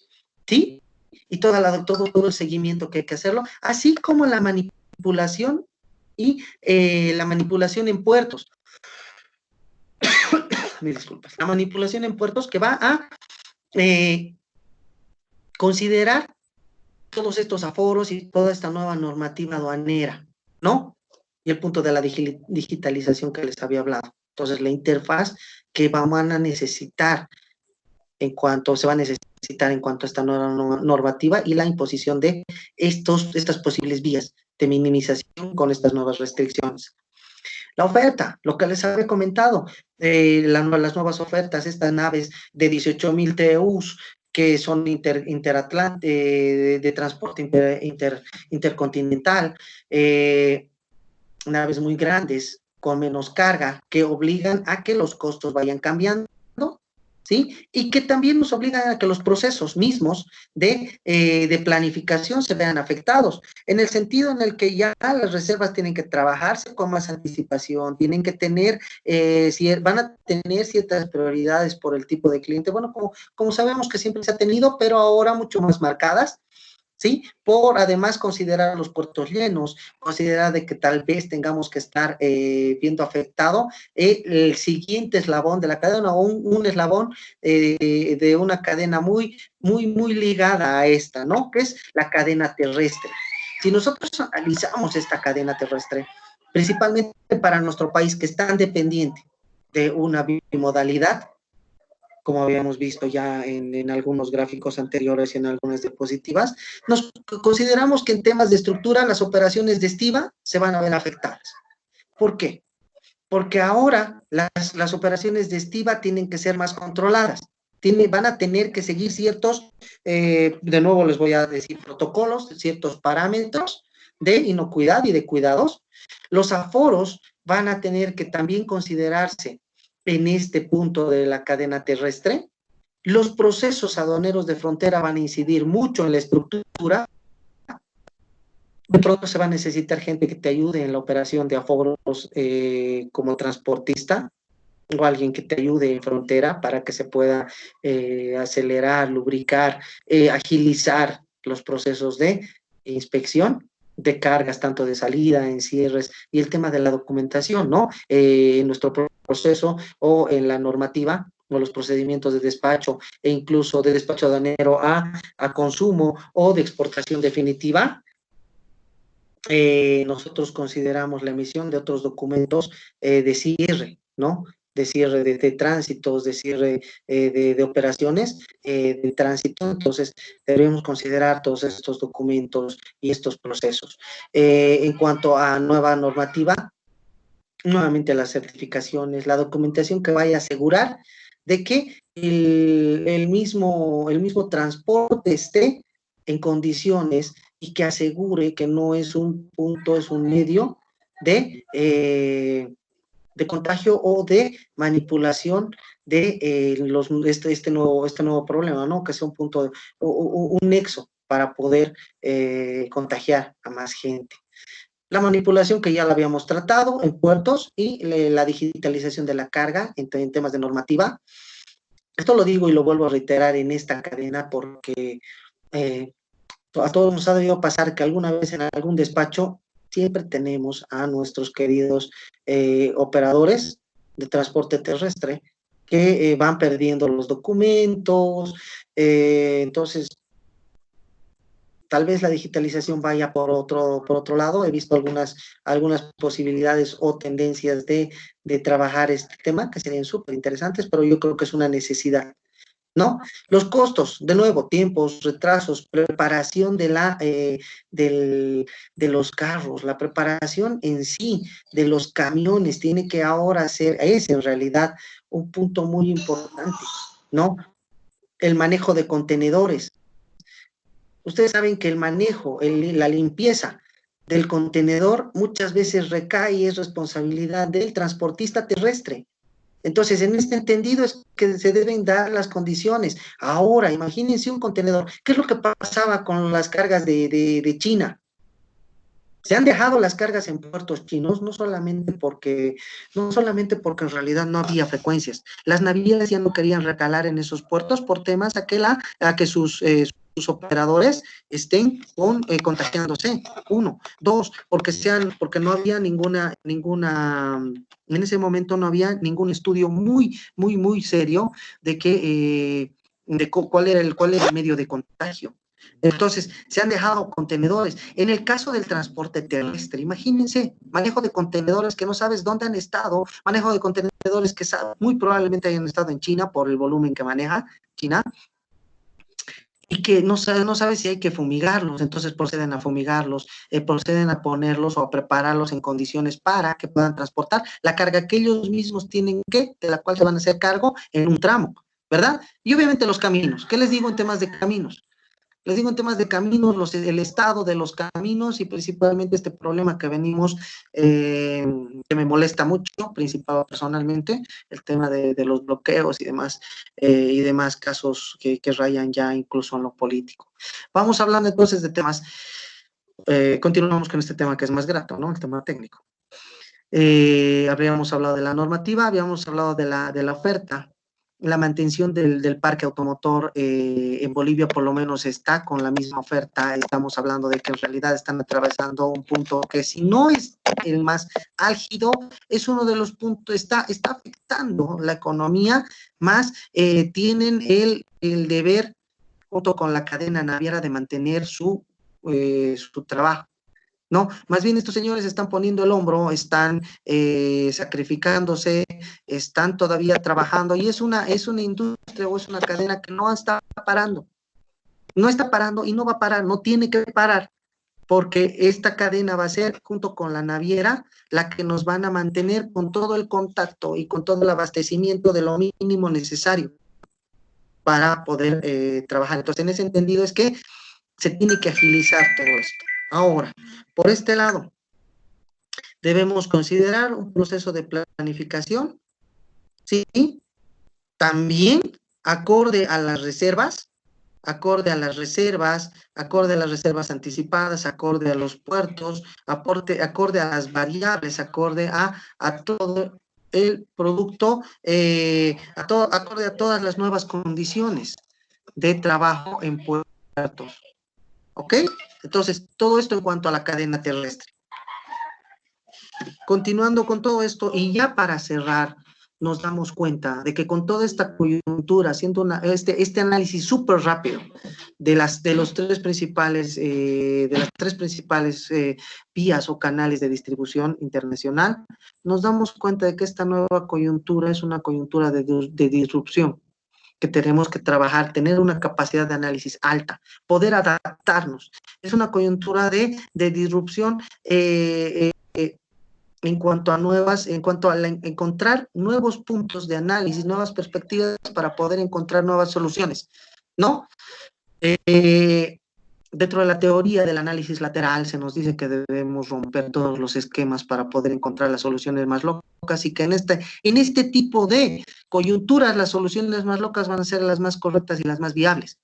¿sí? Y todo el seguimiento que hay que hacerlo, así como la manipulación y la manipulación en puertos. Mil disculpas. La manipulación en puertos que va a considerar todos estos aforos y toda esta nueva normativa aduanera, ¿no? Y el punto de la digitalización que les había hablado. Entonces, la interfaz que van a necesitar se va a necesitar en cuanto a esta nueva normativa y la imposición de estas posibles vías de minimización con estas nuevas restricciones. La oferta, lo que les había comentado, las nuevas ofertas, estas naves de 18,000 TEUs que son de transporte intercontinental, naves muy grandes, con menos carga, que obligan a que los costos vayan cambiando, ¿sí? Y que también nos obligan a que los procesos mismos de planificación se vean afectados, en el sentido en el que ya las reservas tienen que trabajarse con más anticipación, tienen que tener, van a tener ciertas prioridades por el tipo de cliente, bueno, como sabemos que siempre se ha tenido, pero ahora mucho más marcadas, ¿sí? Por además considerar los puertos llenos, considerar de que tal vez tengamos que estar viendo afectado el siguiente eslabón de la cadena o un eslabón de una cadena muy ligada a esta, ¿no? Que es la cadena terrestre. Si nosotros analizamos esta cadena terrestre, principalmente para nuestro país que es tan dependiente de una bimodalidad, como habíamos visto ya en algunos gráficos anteriores y en algunas diapositivas, nos consideramos que en temas de estructura las operaciones de estiva se van a ver afectadas. ¿Por qué? Porque ahora las operaciones de estiva tienen que ser más controladas, van a tener que seguir ciertos, de nuevo les voy a decir, protocolos, ciertos parámetros de inocuidad y de cuidados. Los aforos van a tener que también considerarse en este punto de la cadena terrestre. Los procesos aduaneros de frontera van a incidir mucho en la estructura. De pronto se va a necesitar gente que te ayude en la operación de aforos como transportista, o alguien que te ayude en frontera para que se pueda acelerar, lubricar, agilizar los procesos de inspección de cargas, tanto de salida, en cierres, y el tema de la documentación, ¿no? En nuestro proceso o en la normativa o los procedimientos de despacho e incluso de despacho aduanero a consumo o de exportación definitiva, nosotros consideramos la emisión de otros documentos de cierre, ¿no? De cierre de tránsitos, de cierre de operaciones de tránsito. Entonces, debemos considerar todos estos documentos y estos procesos. En cuanto a nueva normativa, nuevamente las certificaciones, la documentación que vaya a asegurar de que el mismo transporte esté en condiciones y que asegure que no es un punto, es un medio de contagio o de manipulación de este nuevo problema, ¿no? Que sea un punto, un nexo para poder contagiar a más gente. La manipulación que ya la habíamos tratado en puertos y la digitalización de la carga en temas de normativa. Esto lo digo y lo vuelvo a reiterar en esta cadena porque eh, a todos nos ha debido pasar que alguna vez en algún despacho siempre tenemos a nuestros queridos operadores de transporte terrestre que van perdiendo los documentos, entonces tal vez la digitalización vaya por otro lado. He visto algunas posibilidades o tendencias de trabajar este tema que serían súper interesantes, pero yo creo que es una necesidad, ¿no? Los costos, de nuevo, tiempos, retrasos, preparación de los carros, la preparación en sí de los camiones tiene que ahora ser, es en realidad un punto muy importante, ¿no? El manejo de contenedores. Ustedes saben que el manejo, la limpieza del contenedor muchas veces recae y es responsabilidad del transportista terrestre. Entonces, en este entendido es que se deben dar las condiciones. Ahora, imagínense un contenedor. ¿Qué es lo que pasaba con las cargas de China? Se han dejado las cargas en puertos chinos, no solamente porque en realidad no había frecuencias. Las navieras ya no querían recalar en esos puertos por temas a que sus operadores estén contagiándose. Uno. Dos, porque no había en ese momento no había ningún estudio muy serio de cuál era el medio de contagio. Entonces, se han dejado contenedores. En el caso del transporte terrestre, imagínense, manejo de contenedores que no sabes dónde han estado, manejo de contenedores que muy probablemente hayan estado en China por el volumen que maneja China, y que no sabe si hay que fumigarlos, entonces proceden a fumigarlos, proceden a ponerlos o a prepararlos en condiciones para que puedan transportar la carga que ellos mismos tienen de la cual se van a hacer cargo en un tramo, ¿verdad? Y obviamente los caminos. ¿Qué les digo en temas de caminos? Les digo en temas de caminos, el estado de los caminos y principalmente este problema que venimos, que me molesta mucho, personalmente, el tema de los bloqueos y demás casos que rayan ya incluso en lo político. Vamos hablando entonces de temas, continuamos con este tema que es más grato, ¿no? El tema técnico. Habríamos hablado de la normativa, habíamos hablado de la oferta, la mantención del parque automotor en Bolivia por lo menos está con la misma oferta. Estamos hablando de que en realidad están atravesando un punto que si no es el más álgido, es uno de los puntos, está afectando la economía, más tienen el deber junto con la cadena naviera de mantener su trabajo. No, más bien estos señores están poniendo el hombro, están sacrificándose, están todavía trabajando y es una industria o es una cadena que no está parando y no va a parar, no tiene que parar, porque esta cadena va a ser, junto con la naviera, la que nos van a mantener con todo el contacto y con todo el abastecimiento de lo mínimo necesario para poder trabajar. Entonces, en ese entendido es que se tiene que agilizar todo esto. Ahora, por este lado, debemos considerar un proceso de planificación, ¿sí? También acorde a las reservas, acorde a las reservas anticipadas, acorde a los puertos, acorde a las variables, acorde a todo el producto, acorde a todas las nuevas condiciones de trabajo en puertos. ¿Ok? Entonces, todo esto en cuanto a la cadena terrestre. Continuando con todo esto, y ya para cerrar, nos damos cuenta de que con toda esta coyuntura, haciendo este análisis súper rápido de las tres principales vías o canales de distribución internacional, nos damos cuenta de que esta nueva coyuntura es una coyuntura de disrupción, que tenemos que trabajar, tener una capacidad de análisis alta, poder adaptarnos. Es una coyuntura de disrupción en cuanto a encontrar nuevos puntos de análisis, nuevas perspectivas para poder encontrar nuevas soluciones, ¿no? Dentro de la teoría del análisis lateral se nos dice que debemos romper todos los esquemas para poder encontrar las soluciones más locas y que en este tipo de coyunturas las soluciones más locas van a ser las más correctas y las más viables.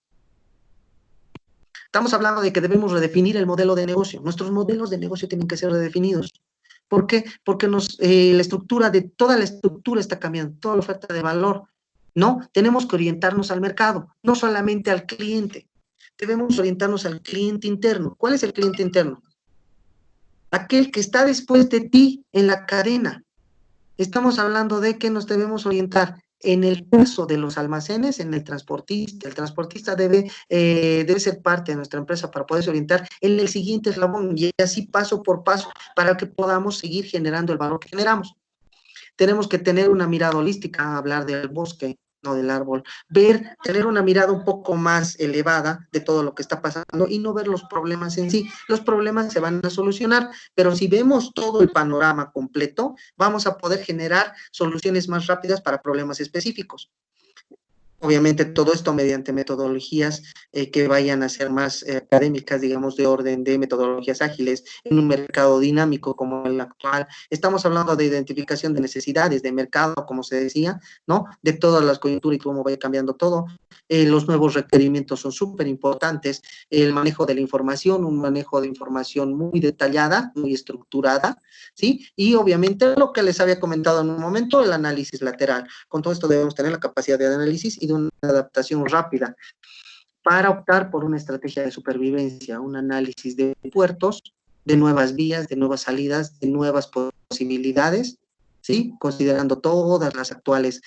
Estamos hablando de que debemos redefinir el modelo de negocio. Nuestros modelos de negocio tienen que ser redefinidos. ¿Por qué? Porque la estructura de toda la estructura está cambiando, toda la oferta de valor, ¿no? Tenemos que orientarnos al mercado, no solamente al cliente. Debemos orientarnos al cliente interno. ¿Cuál es el cliente interno? Aquel que está después de ti en la cadena. Estamos hablando de que nos debemos orientar en el caso de los almacenes, en el transportista. El transportista debe ser parte de nuestra empresa para poderse orientar en el siguiente eslabón y así paso por paso para que podamos seguir generando el valor que generamos. Tenemos que tener una mirada holística, hablar del bosque, no del árbol, tener una mirada un poco más elevada de todo lo que está pasando y no ver los problemas en sí. Los problemas se van a solucionar, pero si vemos todo el panorama completo, vamos a poder generar soluciones más rápidas para problemas específicos. Obviamente todo esto mediante metodologías que vayan a ser más académicas, digamos, de orden de metodologías ágiles en un mercado dinámico como el actual. Estamos hablando de identificación de necesidades de mercado, como se decía, ¿no? De todas las coyunturas y cómo vaya cambiando todo. Los nuevos requerimientos son súper importantes. El manejo de la información, un manejo de información muy detallada, muy estructurada, ¿sí? Y obviamente lo que les había comentado en un momento, el análisis lateral. Con todo esto debemos tener la capacidad de análisis y de una adaptación rápida para optar por una estrategia de supervivencia, un análisis de puertos, de nuevas vías, de nuevas salidas, de nuevas posibilidades, ¿sí? Considerando todas las actuales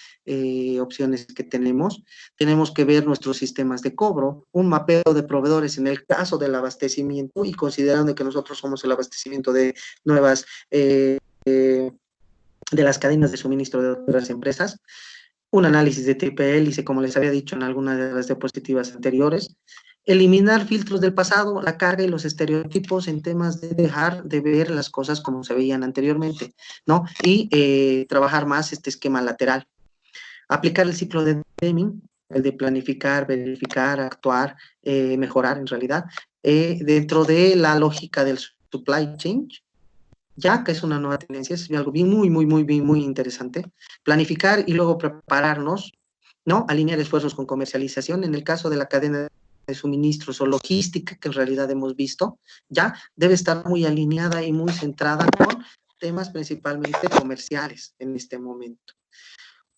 opciones que tenemos. Tenemos que ver nuestros sistemas de cobro, un mapeo de proveedores en el caso del abastecimiento y considerando que nosotros somos el abastecimiento de nuevas de las cadenas de suministro de otras empresas, un análisis de triple hélice, como les había dicho en algunas de las diapositivas anteriores, eliminar filtros del pasado, la carga y los estereotipos en temas de dejar de ver las cosas como se veían anteriormente, ¿no? Y trabajar más este esquema lateral. Aplicar el ciclo de Deming, el de planificar, verificar, actuar, mejorar en realidad, dentro de la lógica del supply chain, ya que es una nueva tendencia, es algo bien, muy interesante. Planificar y luego prepararnos, ¿no? Alinear esfuerzos con comercialización. En el caso de la cadena de suministros o logística que en realidad hemos visto, ya debe estar muy alineada y muy centrada con temas principalmente comerciales en este momento.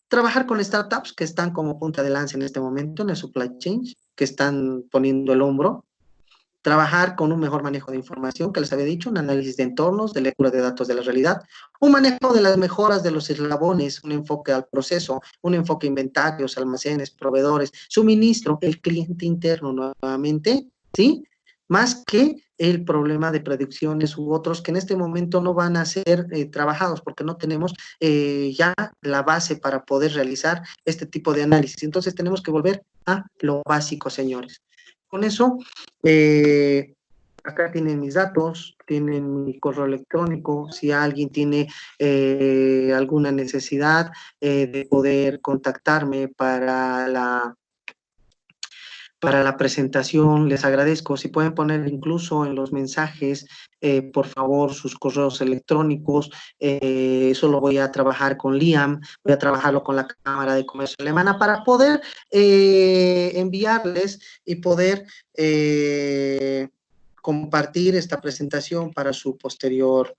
Trabajar con startups que están como punta de lanza en este momento en el supply chain, que están poniendo el hombro, trabajar con un mejor manejo de información, que les había dicho, un análisis de entornos, de lectura de datos de la realidad, un manejo de las mejoras de los eslabones, un enfoque al proceso, un enfoque a inventarios, almacenes, proveedores, suministro, el cliente interno nuevamente, ¿sí? Más que el problema de predicciones u otros que en este momento no van a ser trabajados porque no tenemos ya la base para poder realizar este tipo de análisis. Entonces tenemos que volver a lo básico, señores. Con eso, acá tienen mis datos, tienen mi correo electrónico, si alguien tiene alguna necesidad de poder contactarme para la presentación, les agradezco. Si pueden poner incluso en los mensajes, por favor, sus correos electrónicos. Solo voy a trabajar con Liam, voy a trabajarlo con la Cámara de Comercio Alemana para poder enviarles y poder compartir esta presentación para su posterior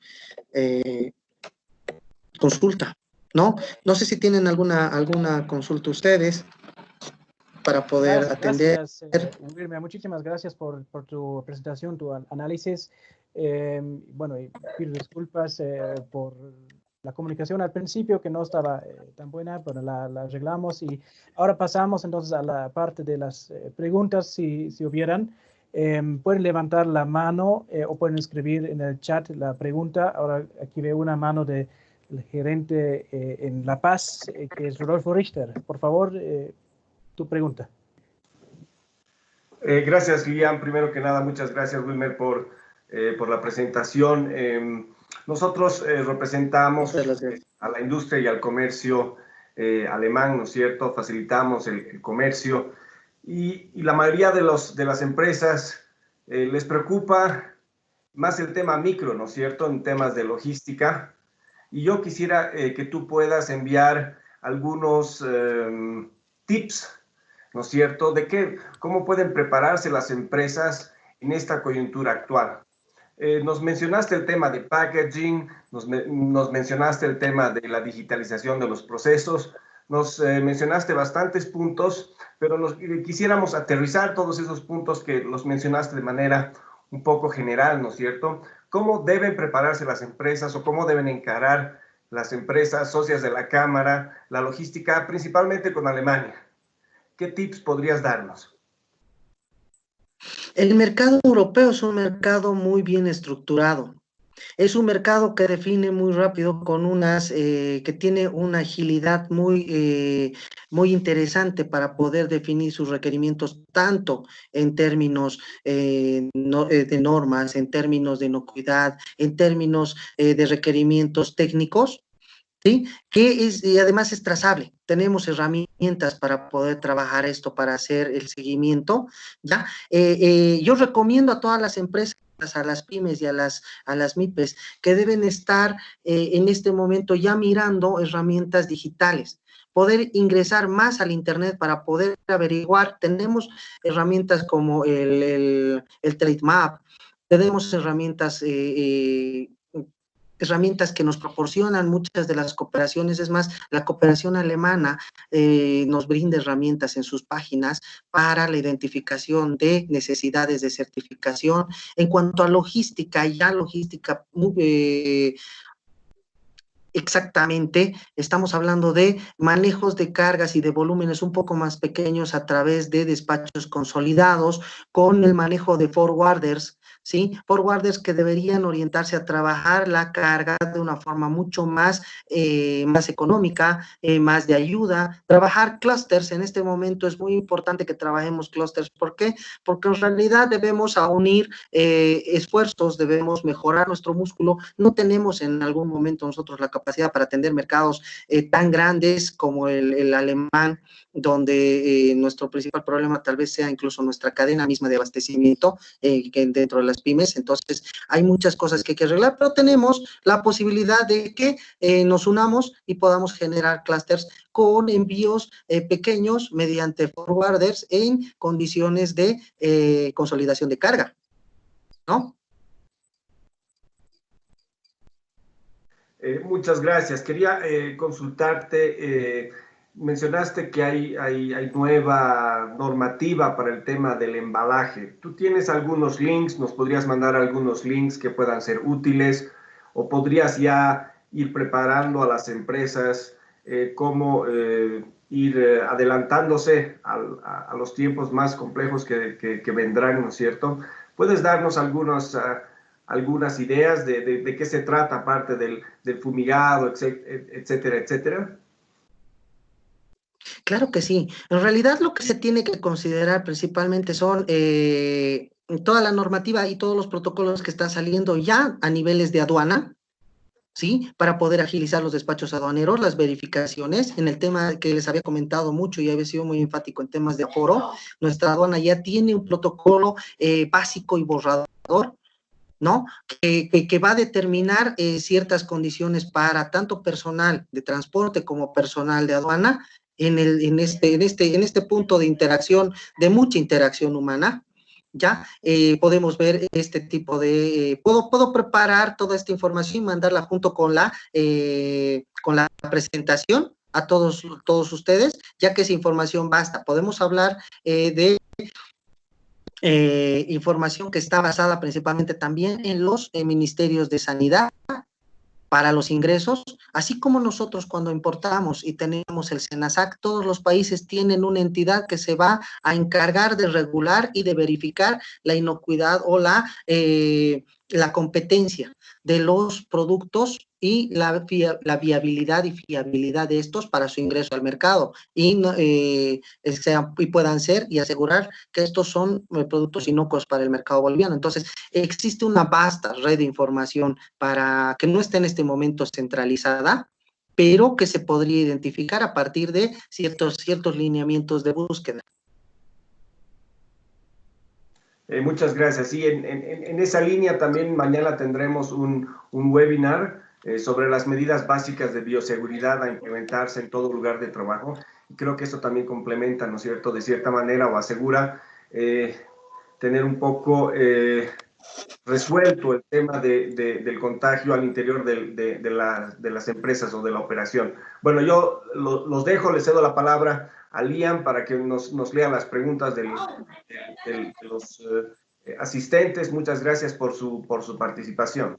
consulta, ¿no? No sé si tienen alguna consulta ustedes para poder atender. Gracias, Wilmer, muchísimas gracias por tu presentación, tu análisis. Bueno, y pido disculpas por la comunicación al principio que no estaba tan buena, pero la arreglamos y ahora pasamos entonces a la parte de las preguntas, si hubieran. Pueden levantar la mano o pueden escribir en el chat la pregunta. Ahora aquí veo una mano del gerente en La Paz, que es Rodolfo Richter. Por favor, tu pregunta. Gracias, Liam. Primero que nada, muchas gracias, Wilmer, por la presentación. Nosotros representamos a la industria y al comercio alemán, ¿no es cierto? Facilitamos el comercio y la mayoría de las empresas les preocupa más el tema micro, ¿no es cierto? En temas de logística. Y yo quisiera que tú puedas enviar algunos tips, ¿no es cierto?, de cómo pueden prepararse las empresas en esta coyuntura actual. Nos mencionaste el tema de packaging, nos mencionaste el tema de la digitalización de los procesos, nos mencionaste bastantes puntos, pero quisiéramos aterrizar todos esos puntos que los mencionaste de manera un poco general, ¿no es cierto? ¿Cómo deben prepararse las empresas o cómo deben encarar las empresas socias de la Cámara la logística, principalmente con Alemania? ¿Qué tips podrías darnos? El mercado europeo es un mercado muy bien estructurado. Es un mercado que define muy rápido con que tiene una agilidad muy interesante para poder definir sus requerimientos, tanto en términos de normas, en términos de inocuidad, en términos de requerimientos técnicos. ¿Sí? Y además es trazable. Tenemos herramientas para poder trabajar esto, para hacer el seguimiento, ¿ya? Yo recomiendo a todas las empresas, a las pymes y a las MIPES, que deben estar en este momento ya mirando herramientas digitales, poder ingresar más al internet para poder averiguar. Tenemos herramientas como el Trade Map, tenemos herramientas que nos proporcionan muchas de las cooperaciones. Es más, la cooperación alemana nos brinda herramientas en sus páginas para la identificación de necesidades de certificación. En cuanto a logística, exactamente, estamos hablando de manejos de cargas y de volúmenes un poco más pequeños a través de despachos consolidados, con el manejo de forwarders, ¿sí? Forwarders que deberían orientarse a trabajar la carga de una forma mucho más económica, más de ayuda. Trabajar clústeres en este momento es muy importante, que trabajemos clústeres. ¿Por qué? Porque en realidad debemos unir esfuerzos, debemos mejorar nuestro músculo. No tenemos en algún momento nosotros la capacidad para atender mercados tan grandes como el alemán, donde nuestro principal problema tal vez sea incluso nuestra cadena misma de abastecimiento dentro de las pymes. Entonces hay muchas cosas que hay que arreglar, pero tenemos la posibilidad de que nos unamos y podamos generar clústeres con envíos pequeños mediante forwarders en condiciones de consolidación de carga, ¿no? Muchas gracias. Quería consultarte, mencionaste que hay nueva normativa para el tema del embalaje. ¿Tú tienes algunos links? ¿Nos podrías mandar algunos links que puedan ser útiles? ¿O podrías ya ir preparando a las empresas cómo ir adelantándose a los tiempos más complejos que vendrán, ¿no es cierto? ¿Puedes darnos algunas ideas de qué se trata, aparte del fumigado, etcétera, etcétera? Claro que sí. En realidad lo que se tiene que considerar principalmente son toda la normativa y todos los protocolos que están saliendo ya a niveles de aduana, ¿sí? Para poder agilizar los despachos aduaneros, las verificaciones. En el tema que les había comentado mucho y había sido muy enfático en temas de aforo, nuestra aduana ya tiene un protocolo básico y borrador, ¿no? Que va a determinar ciertas condiciones para tanto personal de transporte como personal de aduana en este punto de interacción, de mucha interacción humana. Ya podemos ver este tipo de... puedo preparar toda esta información y mandarla junto con la presentación a todos ustedes, ya que esa información basta. Podemos hablar de información que está basada principalmente también en los ministerios de sanidad para los ingresos, así como nosotros cuando importamos y tenemos el SENASAC. Todos los países tienen una entidad que se va a encargar de regular y de verificar la inocuidad o la competencia de los productos y la viabilidad y fiabilidad de estos para su ingreso al mercado y puedan ser y asegurar que estos son productos inocuos para el mercado boliviano. Entonces, existe una vasta red de información para que no esté en este momento centralizada, pero que se podría identificar a partir de ciertos lineamientos de búsqueda. Muchas gracias. Sí, en esa línea también mañana tendremos un webinar sobre las medidas básicas de bioseguridad a implementarse en todo lugar de trabajo. Y creo que eso también complementa, ¿no es cierto?, de cierta manera, o asegura tener un poco resuelto el tema del contagio al interior de las empresas o de la operación. Bueno, yo los dejo, les cedo la palabra a Liam para que nos lea las preguntas de los asistentes. Muchas gracias por su participación.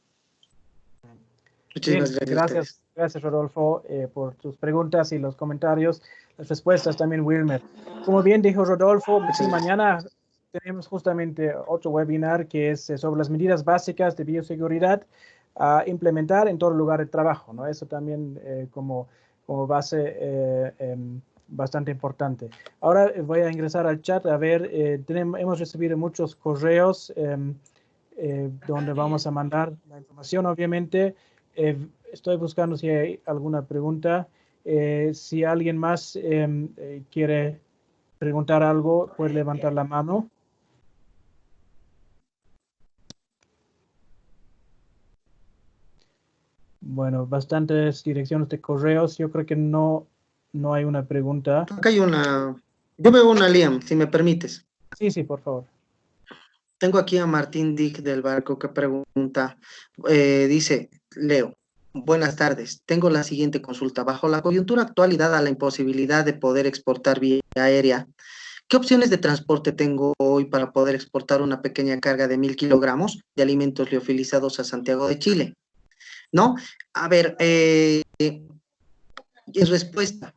Muchísimas gracias. Gracias, Rodolfo, por tus preguntas y los comentarios, las respuestas también, Wilmer. Como bien dijo Rodolfo, sí, mañana tenemos justamente otro webinar que es sobre las medidas básicas de bioseguridad a implementar en todo lugar de trabajo, ¿no? Eso también como base bastante importante. Ahora voy a ingresar al chat a ver, hemos recibido muchos correos donde vamos a mandar la información, obviamente. Estoy buscando si hay alguna pregunta. Si alguien más quiere preguntar algo, puede levantar la mano. Bueno, bastantes direcciones de correos. Yo creo que no hay una pregunta. Acá hay una. Yo veo una, Liam, si me permites. Sí, por favor. Tengo aquí a Martín Dick del Barco que pregunta, dice, Leo, buenas tardes, tengo la siguiente consulta. Bajo la coyuntura actual y dada la imposibilidad de poder exportar vía aérea, ¿qué opciones de transporte tengo hoy para poder exportar una pequeña carga de 1000 kilogramos de alimentos liofilizados a Santiago de Chile? ¿No? A ver, en respuesta,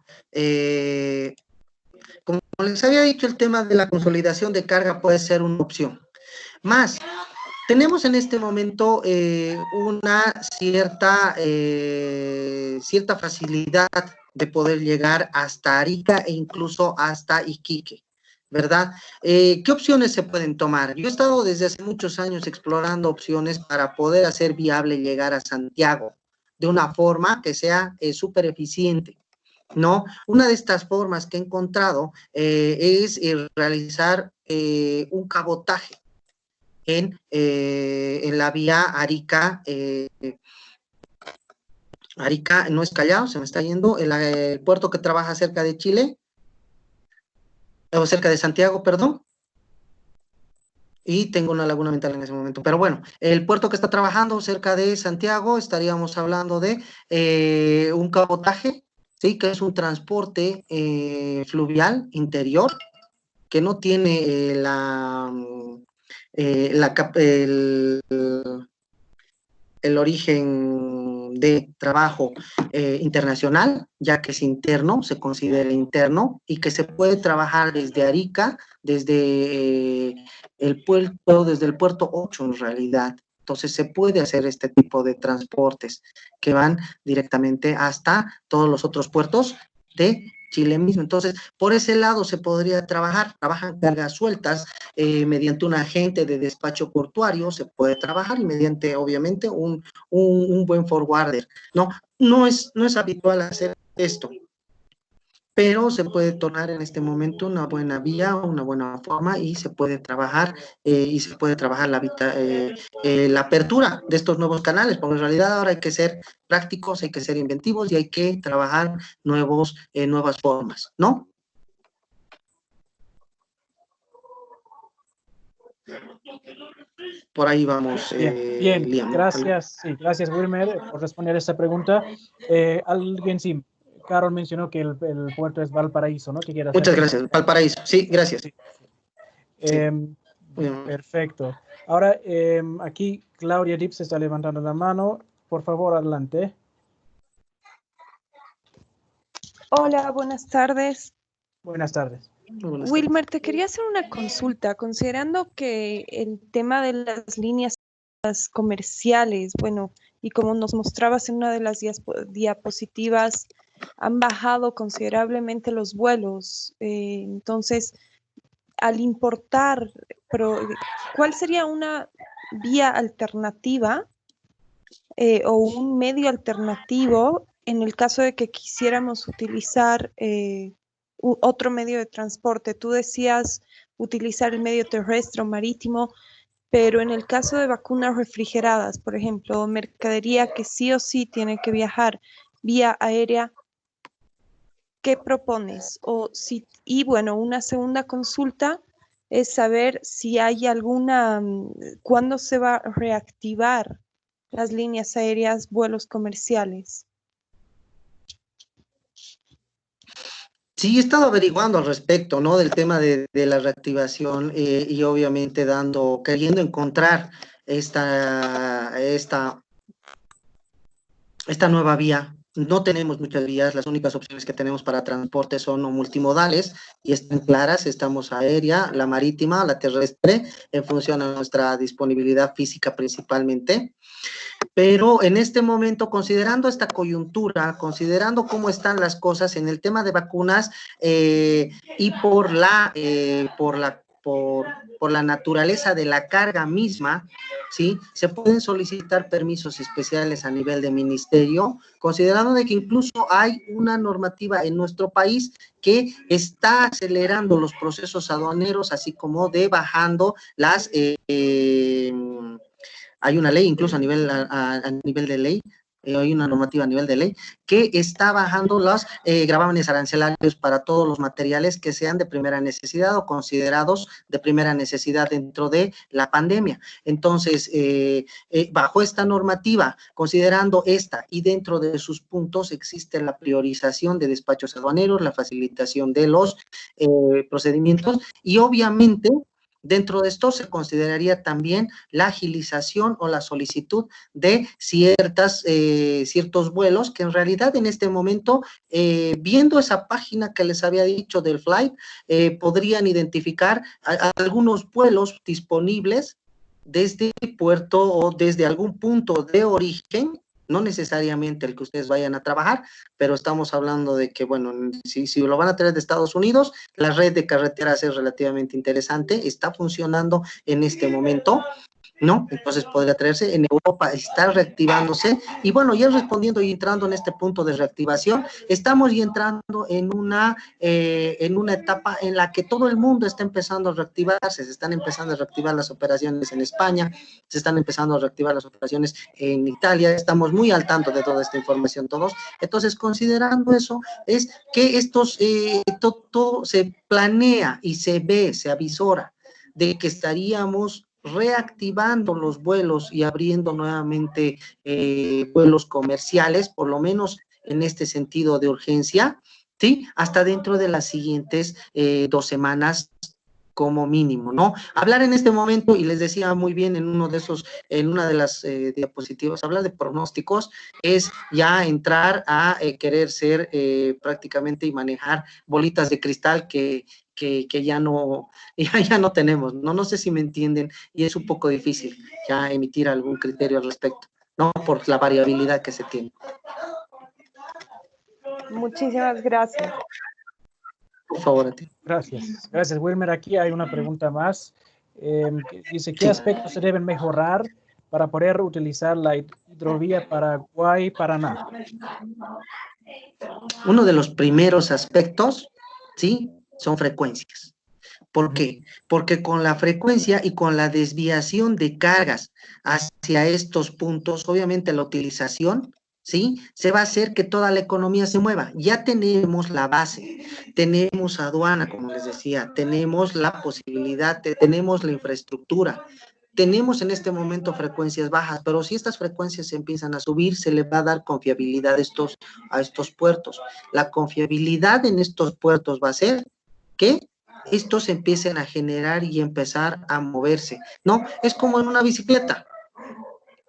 como les había dicho, el tema de la consolidación de carga puede ser una opción. Más, tenemos en este momento una cierta facilidad de poder llegar hasta Arica e incluso hasta Iquique, ¿verdad? ¿Qué opciones se pueden tomar? Yo he estado desde hace muchos años explorando opciones para poder hacer viable llegar a Santiago de una forma que sea súper eficiente, ¿no? Una de estas formas que he encontrado es realizar un cabotaje en la vía Arica, Arica, no es Callao, se me está yendo, el puerto que trabaja cerca de Chile, o cerca de Santiago, perdón, y tengo una laguna mental en ese momento, pero bueno, el puerto que está trabajando cerca de Santiago, estaríamos hablando de un cabotaje, ¿sí? Que es un transporte fluvial interior, que no tiene el origen de trabajo internacional, ya que es interno, se considera interno, y que se puede trabajar desde Arica, desde el puerto 8 en realidad. Entonces se puede hacer este tipo de transportes que van directamente hasta todos los otros puertos de Chile mismo. Entonces, por ese lado se podría trabajan cargas sueltas mediante un agente de despacho portuario, se puede trabajar y mediante, obviamente, un buen forwarder. No es habitual hacer esto, pero se puede tornar en este momento una buena vía, una buena forma, y se puede trabajar la apertura de estos nuevos canales, porque en realidad ahora hay que ser prácticos, hay que ser inventivos y hay que trabajar nuevas formas, ¿no? Por ahí vamos. Bien, Liam. Gracias, sí, gracias Wilmer por responder esta pregunta. Alguien sí, Carol mencionó que el puerto es Valparaíso, ¿no? Muchas gracias, Valparaíso. Sí, gracias. Sí. Sí. Perfecto. Ahora, aquí Claudia Dips está levantando la mano. Por favor, adelante. Hola, buenas tardes. Buenas tardes. Wilmer, te quería hacer una consulta, considerando que el tema de las líneas comerciales, bueno, y como nos mostrabas en una de las diapositivas, han bajado considerablemente los vuelos. Entonces, al importar, ¿cuál sería una vía alternativa o un medio alternativo en el caso de que quisiéramos utilizar otro medio de transporte? Tú decías utilizar el medio terrestre o marítimo, pero en el caso de vacunas refrigeradas, por ejemplo, mercadería que sí o sí tiene que viajar vía aérea, ¿qué propones? Y bueno, una segunda consulta es saber si hay cuándo se va a reactivar las líneas aéreas, vuelos comerciales. Sí, he estado averiguando al respecto, ¿no? Del tema de la reactivación y obviamente queriendo encontrar esta nueva vía. No tenemos muchas vías, las únicas opciones que tenemos para transporte son multimodales y están claras, estamos aérea, la marítima, la terrestre, en función a nuestra disponibilidad física principalmente. Pero en este momento, considerando esta coyuntura, considerando cómo están las cosas en el tema de vacunas y por la naturaleza de la carga misma, ¿sí? Se pueden solicitar permisos especiales a nivel de ministerio, considerando de que incluso hay una normativa en nuestro país que está acelerando los procesos aduaneros, así como de bajando las... hay una ley incluso a nivel de ley, hay una normativa a nivel de ley que está bajando los gravámenes arancelarios para todos los materiales que sean de primera necesidad o considerados de primera necesidad dentro de la pandemia. Entonces, bajo esta normativa, considerando esta y dentro de sus puntos existe la priorización de despachos aduaneros, la facilitación de los procedimientos y obviamente dentro de esto se consideraría también la agilización o la solicitud de ciertos vuelos que en realidad en este momento, viendo esa página que les había dicho del Flight, podrían identificar algunos vuelos disponibles desde el puerto o desde algún punto de origen, no necesariamente el que ustedes vayan a trabajar, pero estamos hablando de que, bueno, si lo van a traer de Estados Unidos, la red de carreteras es relativamente interesante, está funcionando en este momento, ¿no? Entonces podría traerse. En Europa está reactivándose y bueno, ya respondiendo y entrando en este punto de reactivación, estamos ya entrando en una etapa en la que todo el mundo está empezando a reactivarse, se están empezando a reactivar las operaciones en España, se están empezando a reactivar las operaciones en Italia, estamos muy al tanto de toda esta información todos, entonces considerando eso, es que todo se planea y se ve, se avisora de que estaríamos reactivando los vuelos y abriendo nuevamente vuelos comerciales, por lo menos en este sentido de urgencia, ¿sí? Hasta dentro de las siguientes 2 semanas como mínimo, ¿no? Hablar en este momento, y les decía muy bien en una de las diapositivas, hablar de pronósticos es ya entrar a querer ser prácticamente y manejar bolitas de cristal que ya no tenemos, no sé si me entienden, y es un poco difícil ya emitir algún criterio al respecto, ¿no? Por la variabilidad que se tiene. Muchísimas gracias. Por favor, a ti. Gracias, Wilmer. Aquí hay una pregunta más. Que dice, ¿qué aspectos se deben mejorar para poder utilizar la hidrovía Paraguay-Paraná? Uno de los primeros aspectos, ¿sí? Son frecuencias. ¿Por qué? Porque con la frecuencia y con la desviación de cargas hacia estos puntos, obviamente la utilización, ¿sí? Se va a hacer que toda la economía se mueva. Ya tenemos la base, tenemos aduana, como les decía, tenemos la posibilidad, tenemos la infraestructura. Tenemos en este momento frecuencias bajas, pero si estas frecuencias empiezan a subir, se le va a dar confiabilidad a estos puertos. La confiabilidad en estos puertos va a ser que estos empiecen a generar y empezar a moverse, ¿no? Es como en una bicicleta,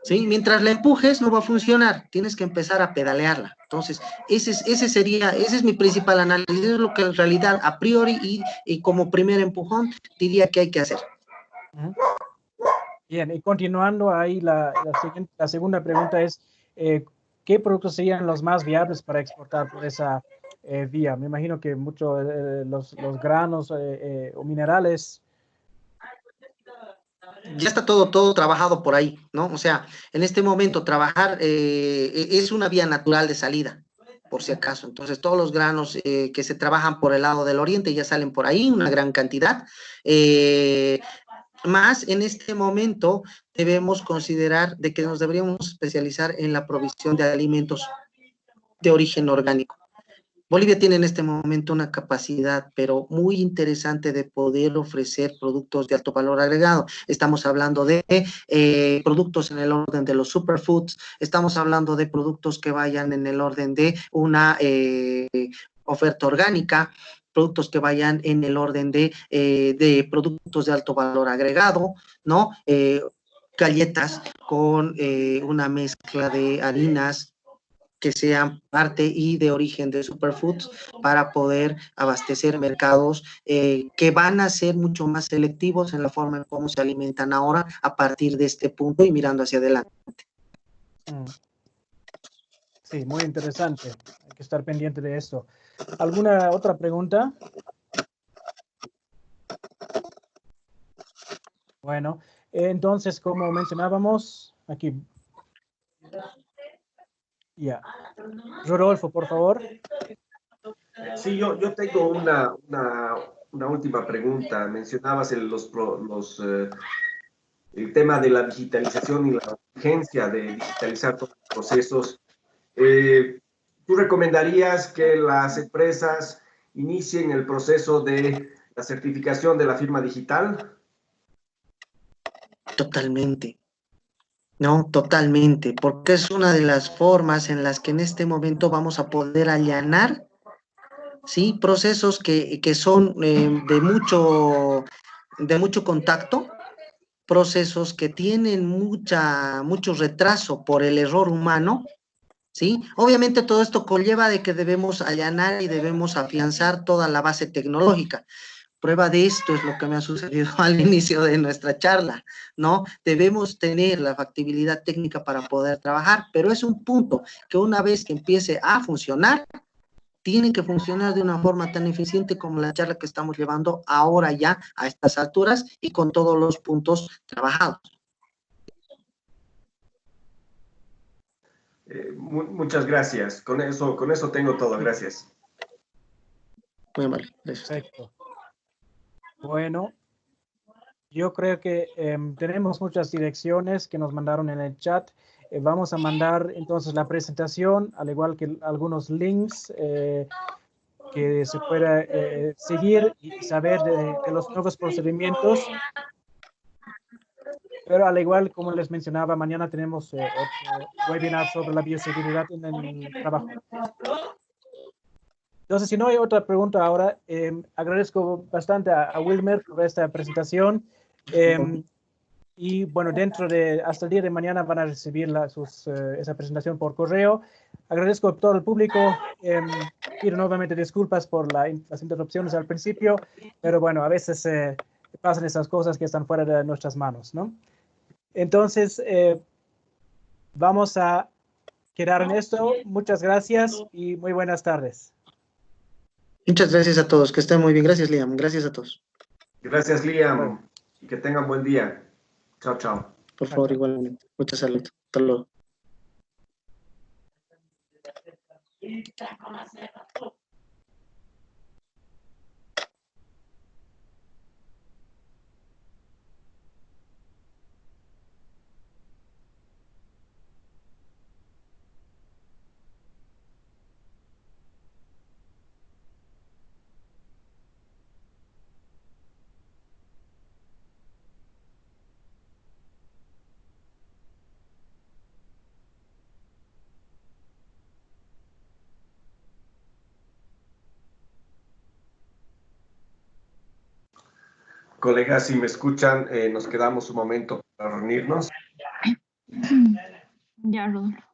¿sí? Mientras la empujes no va a funcionar, tienes que empezar a pedalearla. Entonces, ese es mi principal análisis, es lo que en realidad a priori y como primer empujón diría que hay que hacer. Bien, y continuando ahí, la segunda pregunta es, ¿qué productos serían los más viables para exportar por esa vía? Me imagino que muchos los granos o minerales. Ya está todo trabajado por ahí, ¿no? O sea, en este momento trabajar es una vía natural de salida, por si acaso. Entonces, todos los granos que se trabajan por el lado del oriente ya salen por ahí, una gran cantidad. Más en este momento debemos considerar de que nos deberíamos especializar en la provisión de alimentos de origen orgánico. Bolivia tiene en este momento una capacidad, pero muy interesante de poder ofrecer productos de alto valor agregado. Estamos hablando de productos en el orden de los superfoods, estamos hablando de productos que vayan en el orden de una oferta orgánica, productos que vayan en el orden de productos de alto valor agregado, ¿no? Galletas con una mezcla de harinas que sean parte y de origen de superfoods para poder abastecer mercados que van a ser mucho más selectivos en la forma en cómo se alimentan ahora a partir de este punto y mirando hacia adelante. Sí, muy interesante. Hay que estar pendiente de esto. ¿Alguna otra pregunta? Bueno, entonces, como mencionábamos, aquí. Ya. Rodolfo, por favor. Sí, yo tengo una última pregunta. Mencionabas el tema de la digitalización y la urgencia de digitalizar todos los procesos. ¿Tú recomendarías que las empresas inicien el proceso de la certificación de la firma digital? Totalmente. No, totalmente, porque es una de las formas en las que en este momento vamos a poder allanar, ¿sí? Procesos que son de mucho contacto, procesos que tienen mucho retraso por el error humano, ¿sí? Obviamente todo esto conlleva de que debemos allanar y debemos afianzar toda la base tecnológica. Prueba de esto es lo que me ha sucedido al inicio de nuestra charla, ¿no? Debemos tener la factibilidad técnica para poder trabajar, pero es un punto que una vez que empiece a funcionar, tiene que funcionar de una forma tan eficiente como la charla que estamos llevando ahora ya a estas alturas y con todos los puntos trabajados. Muchas gracias. Con eso tengo todo. Gracias. Muy amable. Gracias. Perfecto. Bueno, yo creo que tenemos muchas direcciones que nos mandaron en el chat. Vamos a mandar entonces la presentación, al igual que algunos links que se pueda seguir y saber de los nuevos procedimientos. Pero al igual como les mencionaba, mañana tenemos otro webinar sobre la bioseguridad en el trabajo. Entonces, si no hay otra pregunta ahora, agradezco bastante a Wilmer por esta presentación. Y bueno, hasta el día de mañana van a recibir esa presentación por correo. Agradezco a todo el público. Pido nuevamente disculpas por las interrupciones al principio, pero bueno, a veces pasan esas cosas que están fuera de nuestras manos, ¿no? Entonces, vamos a quedar en esto. Muchas gracias y muy buenas tardes. Muchas gracias a todos, que estén muy bien. Gracias, Liam. Gracias a todos. Gracias, Liam. Y que tengan buen día. Chao, chao. Por favor, igualmente. Mucha salud. Hasta luego. Colegas, si me escuchan, nos quedamos un momento para reunirnos. Ya, Rodolfo.